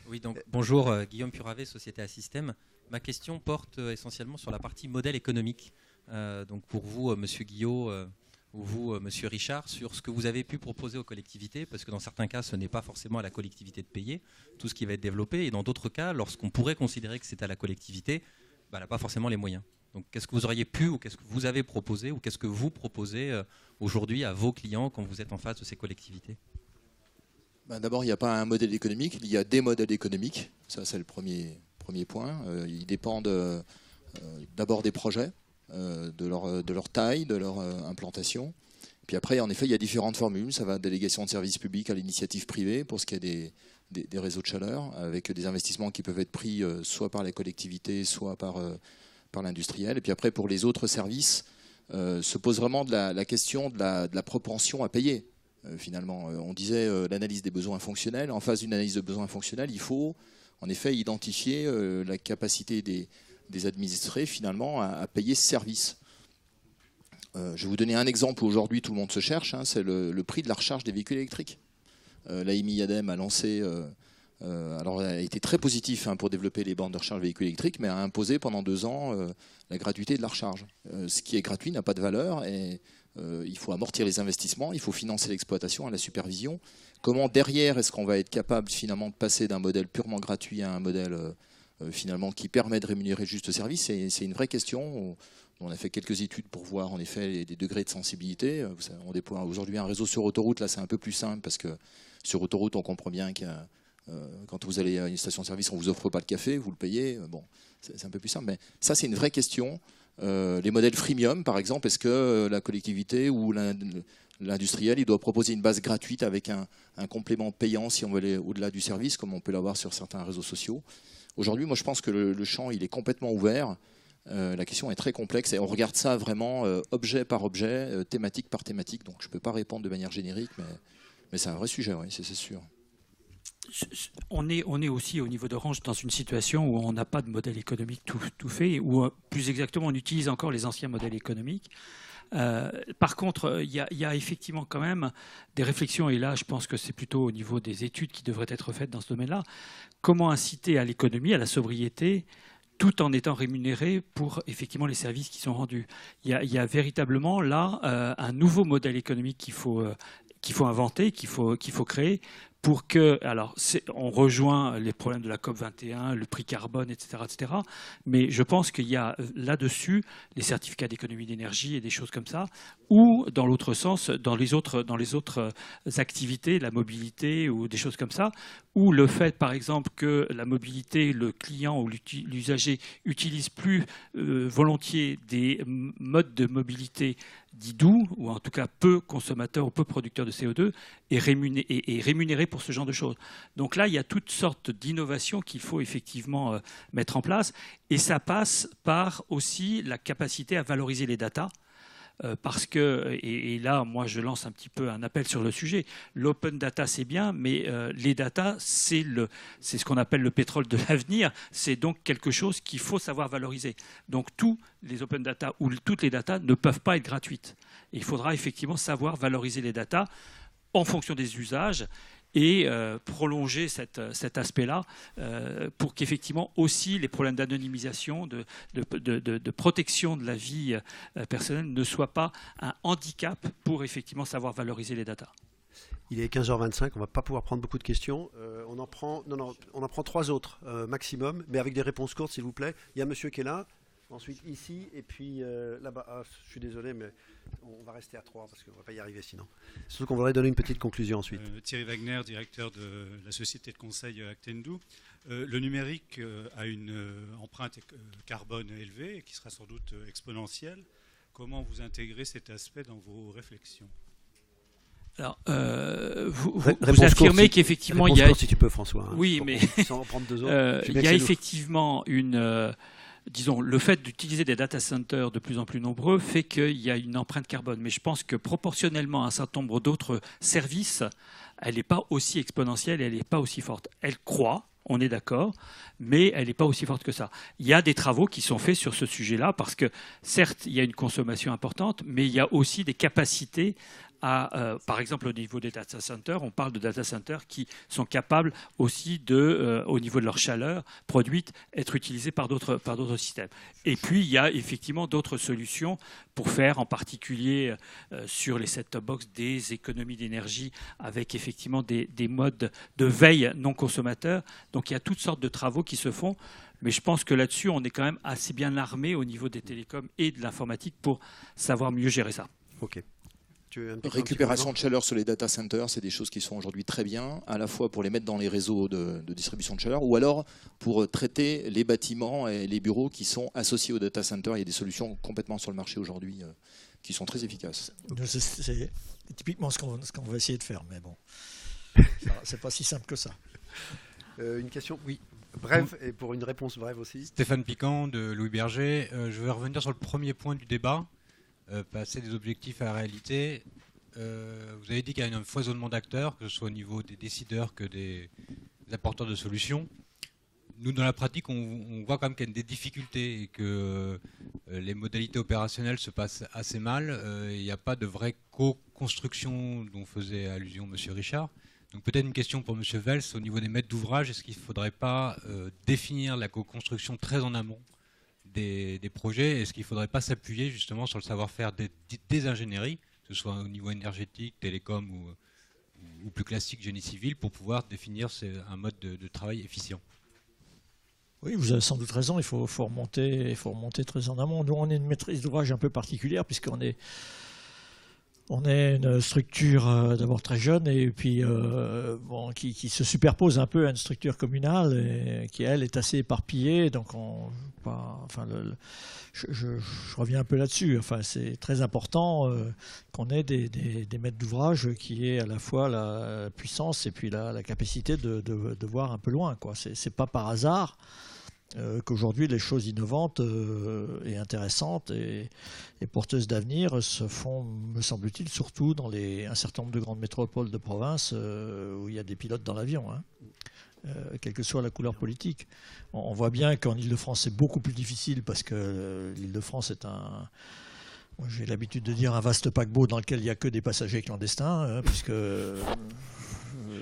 Oui, donc bonjour, Guillaume Puravé, Société Assystem. Ma question porte essentiellement sur la partie modèle économique. Donc pour vous, Monsieur Guillot, ou vous, Monsieur Richard, sur ce que vous avez pu proposer aux collectivités, parce que dans certains cas, ce n'est pas forcément à la collectivité de payer tout ce qui va être développé, et dans d'autres cas, lorsqu'on pourrait considérer que c'est à la collectivité, elle n'a pas forcément les moyens. Donc qu'est-ce que vous auriez pu, ou qu'est-ce que vous avez proposé, ou qu'est-ce que vous proposez aujourd'hui à vos clients quand vous êtes en face de ces collectivités? D'abord, il n'y a pas un modèle économique, il y a des modèles économiques. Ça, c'est le premier point. Ils dépendent d'abord des projets, de leur taille, de leur implantation. Puis après, en effet, il y a différentes formules. Ça va de délégation de services publics à l'initiative privée pour ce qui est des réseaux de chaleur, avec des investissements qui peuvent être pris soit par les collectivités, soit par l'industriel. Et puis après, pour les autres services, se pose vraiment la question de la propension à payer. Finalement, on disait l'analyse des besoins fonctionnels. En face d'une analyse de besoins fonctionnels, il faut en effet identifier la capacité des administrés finalement à payer ce service. Je vais vous donner un exemple où aujourd'hui tout le monde se cherche, hein, c'est le prix de la recharge des véhicules électriques. L'AMI ADEME a lancé, alors elle a été très positif pour développer les bornes de recharge véhicules électriques, mais a imposé pendant 2 ans la gratuité de la recharge. Ce qui est gratuit n'a pas de valeur et il faut amortir les investissements, il faut financer l'exploitation et la supervision. Comment derrière est-ce qu'on va être capable finalement de passer d'un modèle purement gratuit à un modèle finalement qui permet de rémunérer juste service? C'est une vraie question. On a fait quelques études pour voir en effet les degrés de sensibilité. On déploie aujourd'hui un réseau sur autoroute, là c'est un peu plus simple parce que sur autoroute on comprend bien que quand vous allez à une station-service on ne vous offre pas de café, vous le payez. Bon, c'est un peu plus simple, mais ça c'est une vraie question. Les modèles freemium, par exemple, est-ce que la collectivité ou l'industriel il doit proposer une base gratuite avec un complément payant si on veut aller au-delà du service, comme on peut l'avoir sur certains réseaux sociaux? Aujourd'hui, moi je pense que le champ il est complètement ouvert. La question est très complexe et on regarde ça vraiment objet par objet, thématique par thématique. Donc je ne peux pas répondre de manière générique, mais c'est un vrai sujet, oui, c'est sûr. On est aussi au niveau d'Orange dans une situation où on n'a pas de modèle économique tout fait, ou plus exactement on utilise encore les anciens modèles économiques. Par contre, il y a effectivement quand même des réflexions, et là je pense que c'est plutôt au niveau des études qui devraient être faites dans ce domaine-là. Comment inciter à l'économie, à la sobriété, tout en étant rémunéré pour effectivement les services qui sont rendus. Il y a véritablement là un nouveau modèle économique qu'il faut inventer, qu'il faut créer pour que, alors on rejoint les problèmes de la COP21, le prix carbone, etc., etc. Mais je pense qu'il y a là-dessus les certificats d'économie d'énergie et des choses comme ça, ou dans l'autre sens, dans les autres activités, la mobilité ou des choses comme ça, ou le fait, par exemple, que la mobilité, le client ou l'usager utilise plus volontiers des modes de mobilité dits doux, ou en tout cas peu consommateurs ou peu producteurs de CO2, et rémunérés pour ce genre de choses. Donc là, il y a toutes sortes d'innovations qu'il faut effectivement mettre en place, et ça passe par aussi la capacité à valoriser les datas, parce que, et là, moi, je lance un petit peu un appel sur le sujet. L'open data, c'est bien, mais les data, c'est ce qu'on appelle le pétrole de l'avenir. C'est donc quelque chose qu'il faut savoir valoriser. Donc, tous les open data ou toutes les data ne peuvent pas être gratuites. Et il faudra effectivement savoir valoriser les data en fonction des usages et prolonger cet aspect-là pour qu'effectivement aussi les problèmes d'anonymisation, de protection de la vie personnelle ne soient pas un handicap pour effectivement savoir valoriser les datas. Il est 15h25, on ne va pas pouvoir prendre beaucoup de questions. On en prend 3 autres maximum, mais avec des réponses courtes s'il vous plaît. Il y a un monsieur qui est là. Ensuite ici, et puis là-bas. Ah, je suis désolé, mais on va rester à 3 parce qu'on ne va pas y arriver sinon. Surtout qu'on voudrait donner une petite conclusion ensuite. Thierry Wagner, directeur de la société de conseil Actendou. Le numérique a une empreinte carbone élevée et qui sera sans doute exponentielle. Comment vous intégrez cet aspect dans vos réflexions ? Alors, vous affirmez qu'effectivement il y a... si tu peux, François. Hein, oui, mais sans prendre 2 autres. Il y a effectivement disons, le fait d'utiliser des data centers de plus en plus nombreux fait qu'il y a une empreinte carbone. Mais je pense que proportionnellement à un certain nombre d'autres services, elle n'est pas aussi exponentielle, elle n'est pas aussi forte. Elle croît, on est d'accord, mais elle n'est pas aussi forte que ça. Il y a des travaux qui sont faits sur ce sujet-là parce que, certes, il y a une consommation importante, mais il y a aussi des capacités par exemple, au niveau des data centers, on parle de data centers qui sont capables aussi au niveau de leur chaleur produite, être utilisés par d'autres systèmes. Et puis, il y a effectivement d'autres solutions pour faire, en particulier sur les set-top box, des économies d'énergie avec effectivement des modes de veille non consommateurs. Donc, il y a toutes sortes de travaux qui se font. Mais je pense que là-dessus, on est quand même assez bien armé au niveau des télécoms et de l'informatique pour savoir mieux gérer ça. OK. Récupération de chaleur sur les data centers, c'est des choses qui sont aujourd'hui très bien, à la fois pour les mettre dans les réseaux de distribution de chaleur, ou alors pour traiter les bâtiments et les bureaux qui sont associés aux data centers. Il y a des solutions complètement sur le marché aujourd'hui qui sont très efficaces. C'est typiquement ce qu'on va essayer de faire, mais bon, c'est pas si simple que ça. Une question, oui, brève, et pour une réponse brève aussi. Stéphane Piquant de Louis Berger. Je vais revenir sur le premier point du débat. Passer des objectifs à la réalité. Vous avez dit qu'il y a un foisonnement d'acteurs, que ce soit au niveau des décideurs que des apporteurs de solutions. Nous, dans la pratique, on voit quand même qu'il y a des difficultés et que les modalités opérationnelles se passent assez mal. Il n'y a pas de vraie co-construction dont faisait allusion M. Richard. Donc peut-être une question pour M. Vels, au niveau des maîtres d'ouvrage, est-ce qu'il ne faudrait pas définir la co-construction très en amont des projets? Est-ce qu'il ne faudrait pas s'appuyer justement sur le savoir-faire des ingénieries, que ce soit au niveau énergétique, télécom ou plus classique, génie civil, pour pouvoir définir un mode de travail efficient? Oui, vous avez sans doute raison, il faut remonter très en amont. Nous, on est une maîtrise d'ouvrage un peu particulière, puisqu'on est une structure d'abord très jeune et puis qui se superpose un peu à une structure communale et qui, elle, est assez éparpillée. Donc, je reviens un peu là-dessus. Enfin, c'est très important qu'on ait des maîtres d'ouvrage qui aient à la fois la puissance et puis la capacité de voir un peu loin, quoi. C'est pas par hasard qu'aujourd'hui les choses innovantes et intéressantes et porteuses d'avenir se font, me semble-t-il, surtout dans un certain nombre de grandes métropoles de province où il y a des pilotes dans l'avion, hein, quelle que soit la couleur politique. On voit bien qu'en Île-de-France c'est beaucoup plus difficile parce que l'Île-de-France est moi, j'ai l'habitude de dire un vaste paquebot dans lequel il n'y a que des passagers clandestins, hein, puisque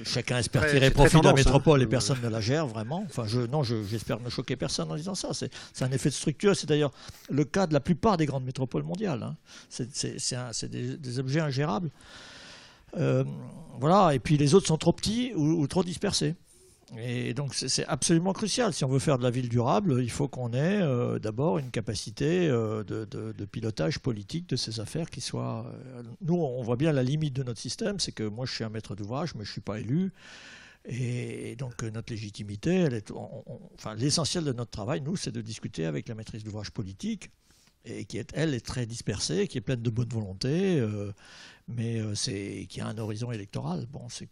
chacun espère tirer profit de la métropole et personne ne la gère vraiment. Enfin, j'espère ne choquer personne en disant ça. C'est un effet de structure. C'est d'ailleurs le cas de la plupart des grandes métropoles mondiales, hein. C'est des objets ingérables. Voilà. Et puis les autres sont trop petits ou trop dispersés. Et donc c'est absolument crucial. Si on veut faire de la ville durable, il faut qu'on ait d'abord une capacité de pilotage politique de ces affaires qui soit... Nous, on voit bien la limite de notre système, c'est que moi je suis un maître d'ouvrage, mais je ne suis pas élu. Et donc notre légitimité, l'essentiel de notre travail, nous, c'est de discuter avec la maîtrise d'ouvrage politique, et qui, elle, est très dispersée, qui est pleine de bonne volonté, mais qui a un horizon électoral. Bon, c'est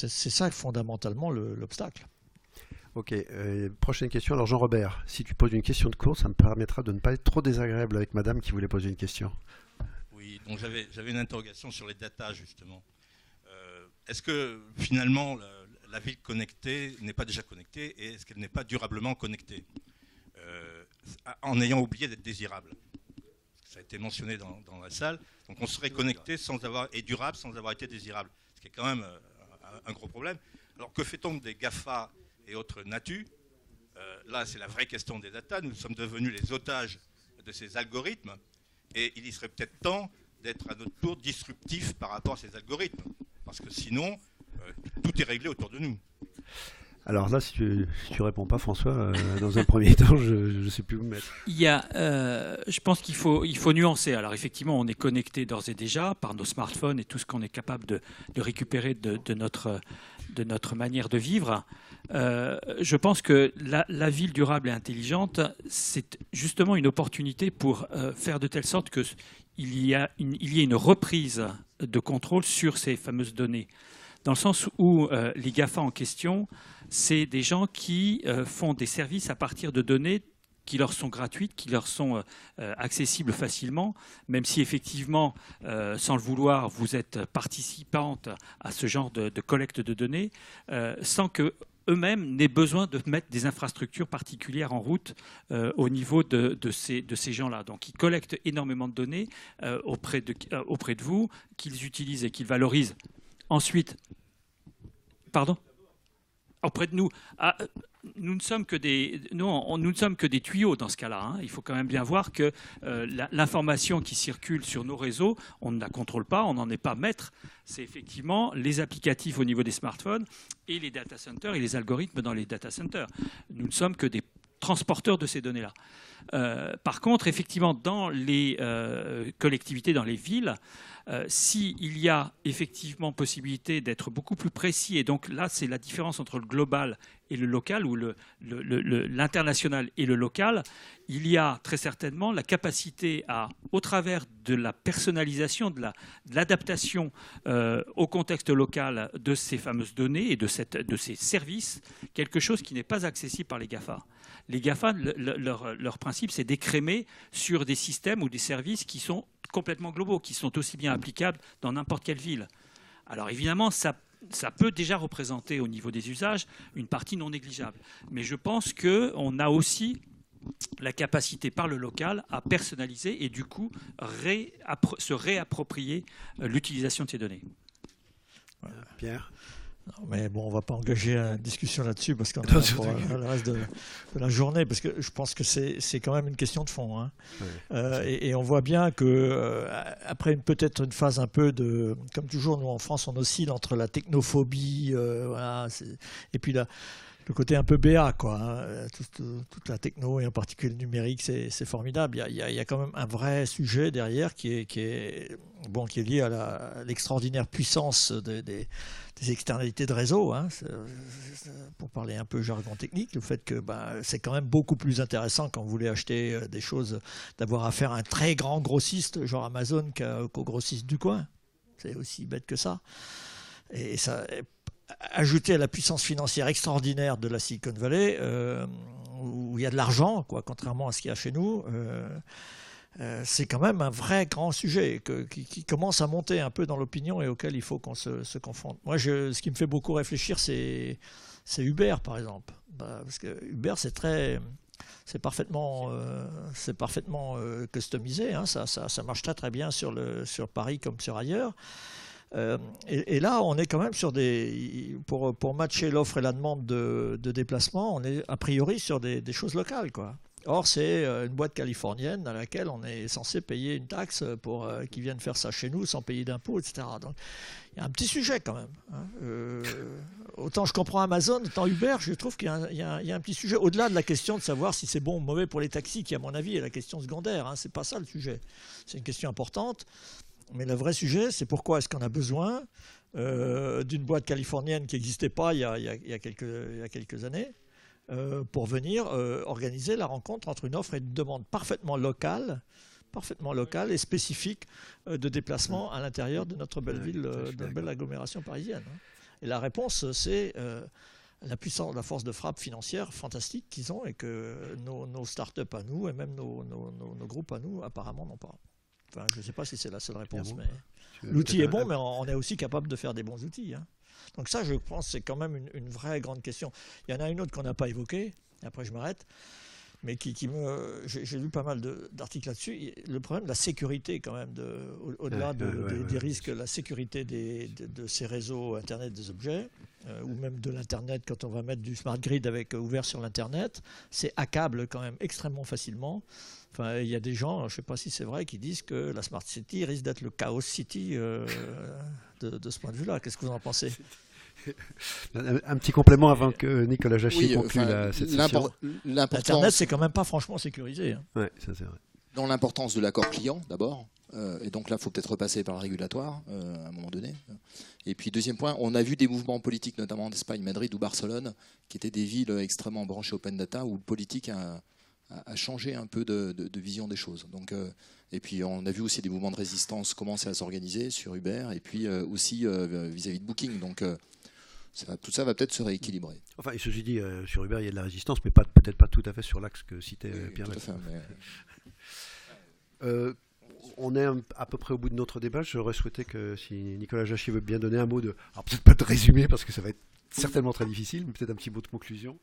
ça fondamentalement l'obstacle. Ok, prochaine question. Alors Jean-Robert, si tu poses une question de cours, ça me permettra de ne pas être trop désagréable avec madame qui voulait poser une question. Oui, donc j'avais une interrogation sur les datas justement. Est-ce que finalement la ville connectée n'est pas déjà connectée et est-ce qu'elle n'est pas durablement connectée en ayant oublié d'être désirable? Ça a été mentionné dans la salle. Donc on serait connecté et durable sans avoir été désirable, ce qui est quand même un gros problème. Alors que fait-on des GAFA et autres NATU? Là, c'est la vraie question des data. Nous sommes devenus les otages de ces algorithmes et il y serait peut-être temps d'être à notre tour disruptif par rapport à ces algorithmes. Parce que sinon, tout est réglé autour de nous. Alors là, si tu réponds pas, François, dans un premier temps, je ne sais plus où me mettre. Je pense qu'il faut nuancer. Alors effectivement, on est connecté d'ores et déjà par nos smartphones et tout ce qu'on est capable de récupérer de notre manière de vivre. Je pense que la ville durable et intelligente, c'est justement une opportunité pour faire de telle sorte qu'il y ait une reprise de contrôle sur ces fameuses données. dans le sens où les GAFA en question, c'est des gens qui font des services à partir de données qui leur sont gratuites, qui leur sont accessibles facilement, même si effectivement, sans le vouloir, vous êtes participante à ce genre de collecte de données, sans que eux-mêmes n'aient besoin de mettre des infrastructures particulières en route au niveau de ces gens-là. Donc ils collectent énormément de données auprès de vous, qu'ils utilisent et qu'ils valorisent. Ensuite, pardon ? Auprès de nous, nous ne sommes que des tuyaux dans ce cas-là. Hein. Il faut quand même bien voir que l'information qui circule sur nos réseaux, on ne la contrôle pas, on n'en est pas maître. C'est effectivement les applicatifs au niveau des smartphones et les data centers et les algorithmes dans les data centers. Nous ne sommes que des transporteurs de ces données-là. Par contre, effectivement, dans les collectivités, dans les villes, s'il y a effectivement possibilité d'être beaucoup plus précis, et donc là c'est la différence entre le global et le local, ou l'international et le local, il y a très certainement la capacité à, au travers de la personnalisation, de l'adaptation au contexte local de ces fameuses données et de ces services, quelque chose qui n'est pas accessible par les GAFA. Les GAFA, leur principe, c'est d'écrémer sur des systèmes ou des services qui sont complètement globaux, qui sont aussi bien applicables dans n'importe quelle ville. Alors évidemment, ça peut déjà représenter au niveau des usages une partie non négligeable. Mais je pense qu'on a aussi la capacité par le local à personnaliser et du coup se réapproprier l'utilisation de ces données. Voilà. Pierre ? Non, mais bon, on ne va pas engager une discussion là-dessus parce qu'on a pour le reste de la journée, parce que je pense que c'est quand même une question de fond. Hein. Oui, et on voit bien que après peut-être une phase un peu de, comme toujours, nous en France, on oscille entre la technophobie, voilà, et puis le côté un peu BA, quoi. Hein. Toute la techno et en particulier le numérique, c'est formidable. Il y a quand même un vrai sujet derrière qui est lié à l'extraordinaire puissance des externalités de réseau, hein. Pour parler un peu jargon technique, le fait que c'est quand même beaucoup plus intéressant quand vous voulez acheter des choses, d'avoir affaire à un très grand grossiste, genre Amazon, qu'au grossiste du coin. C'est aussi bête que ça. Et ça, ajouté à la puissance financière extraordinaire de la Silicon Valley, où il y a de l'argent, quoi, contrairement à ce qu'il y a chez nous, c'est quand même un vrai grand sujet qui commence à monter un peu dans l'opinion et auquel il faut qu'on se confronte. Moi, ce qui me fait beaucoup réfléchir, c'est Uber, par exemple. Parce que Uber, c'est parfaitement customisé, hein. Ça marche très très bien sur Paris comme sur ailleurs. Et là, on est quand même sur pour matcher l'offre et la demande de déplacement, on est a priori sur des choses locales, quoi. Or, c'est une boîte californienne à laquelle on est censé payer une taxe pour qu'ils viennent faire ça chez nous sans payer d'impôts, etc. Donc, il y a un petit sujet quand même. Hein. Autant je comprends Amazon, autant Uber, je trouve qu'il y a un petit sujet. Au-delà de la question de savoir si c'est bon ou mauvais pour les taxis, qui à mon avis est la question secondaire. Hein. C'est pas ça le sujet. C'est une question importante. Mais le vrai sujet, c'est pourquoi est-ce qu'on a besoin d'une boîte californienne qui n'existait pas il y a quelques années pour venir organiser la rencontre entre une offre et une demande parfaitement locale et spécifique de déplacement à l'intérieur de notre belle ville, de belle agglomération parisienne. Et la réponse, c'est la force de frappe financière fantastique qu'ils ont et que nos start-up à nous et même nos groupes à nous apparemment n'ont pas. Enfin, je ne sais pas si c'est la seule réponse, mais l'outil est bon, mais on est aussi capable de faire des bons outils. Hein. Donc ça, je pense, c'est quand même une vraie grande question. Il y en a une autre qu'on n'a pas évoquée, et après je m'arrête, mais j'ai lu pas mal d'articles là-dessus. Le problème de la sécurité, quand même, au-delà des risques, la sécurité de ces réseaux Internet des objets, ou même de l'Internet, quand on va mettre du smart grid ouvert sur l'Internet, c'est hackable quand même extrêmement facilement. Enfin, il y a des gens, je ne sais pas si c'est vrai, qui disent que la Smart City risque d'être le Chaos City de ce point de vue-là. Qu'est-ce que vous en pensez ? Un petit complément avant que Nicolas Jachy conclue cette session. L'Internet, c'est quand même pas franchement sécurisé. Hein. Oui, ça c'est vrai. Dans l'importance de l'accord client, d'abord. Et donc là, il faut peut-être repasser par le régulatoire à un moment donné. Et puis, deuxième point, on a vu des mouvements politiques, notamment en Espagne, Madrid ou Barcelone, qui étaient des villes extrêmement branchées open data, où le politique a à changer un peu de vision des choses. Donc, et puis on a vu aussi des mouvements de résistance commencer à s'organiser sur Uber et puis aussi vis-à-vis de Booking. Donc tout ça va peut-être se rééquilibrer. Enfin, et ceci dit, sur Uber, il y a de la résistance, mais peut-être pas tout à fait sur l'axe que citait Pierre. Tout à fait, on est à peu près au bout de notre débat. J'aurais souhaité que si Nicolas Jachy veut bien donner un mot de... Alors peut-être pas de résumé, parce que ça va être certainement très difficile, mais peut-être un petit mot de conclusion.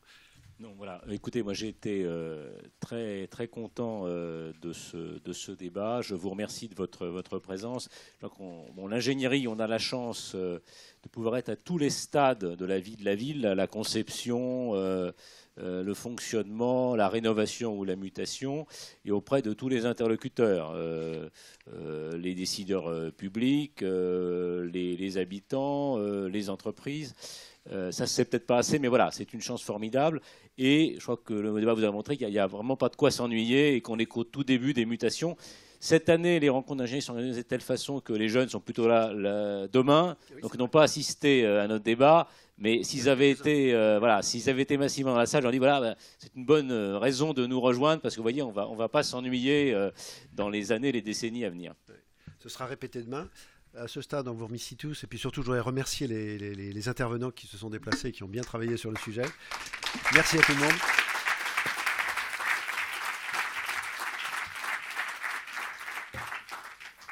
Non, voilà. Écoutez, moi j'ai été très très content de ce débat. Je vous remercie de votre présence. L'ingénierie, on a la chance de pouvoir être à tous les stades de la vie de la ville, la conception, le fonctionnement, la rénovation ou la mutation, et auprès de tous les interlocuteurs, les décideurs publics, les habitants, les entreprises. Ça, c'est peut-être pas assez, mais voilà, c'est une chance formidable. Et je crois que le débat vous a montré qu'il n'y a vraiment pas de quoi s'ennuyer et qu'on est qu'au tout début des mutations. Cette année, les rencontres d'ingénieurs sont organisées de telle façon que les jeunes sont plutôt là demain, donc n'ont pas assisté à notre débat. Mais s'ils avaient été, massivement dans la salle, je leur dis voilà, c'est une bonne raison de nous rejoindre parce que vous voyez, on va pas s'ennuyer dans les années, les décennies à venir. Ce sera répété demain. À ce stade, on vous remercie tous. Et puis surtout, je voudrais remercier les intervenants qui se sont déplacés et qui ont bien travaillé sur le sujet. Merci à tout le monde.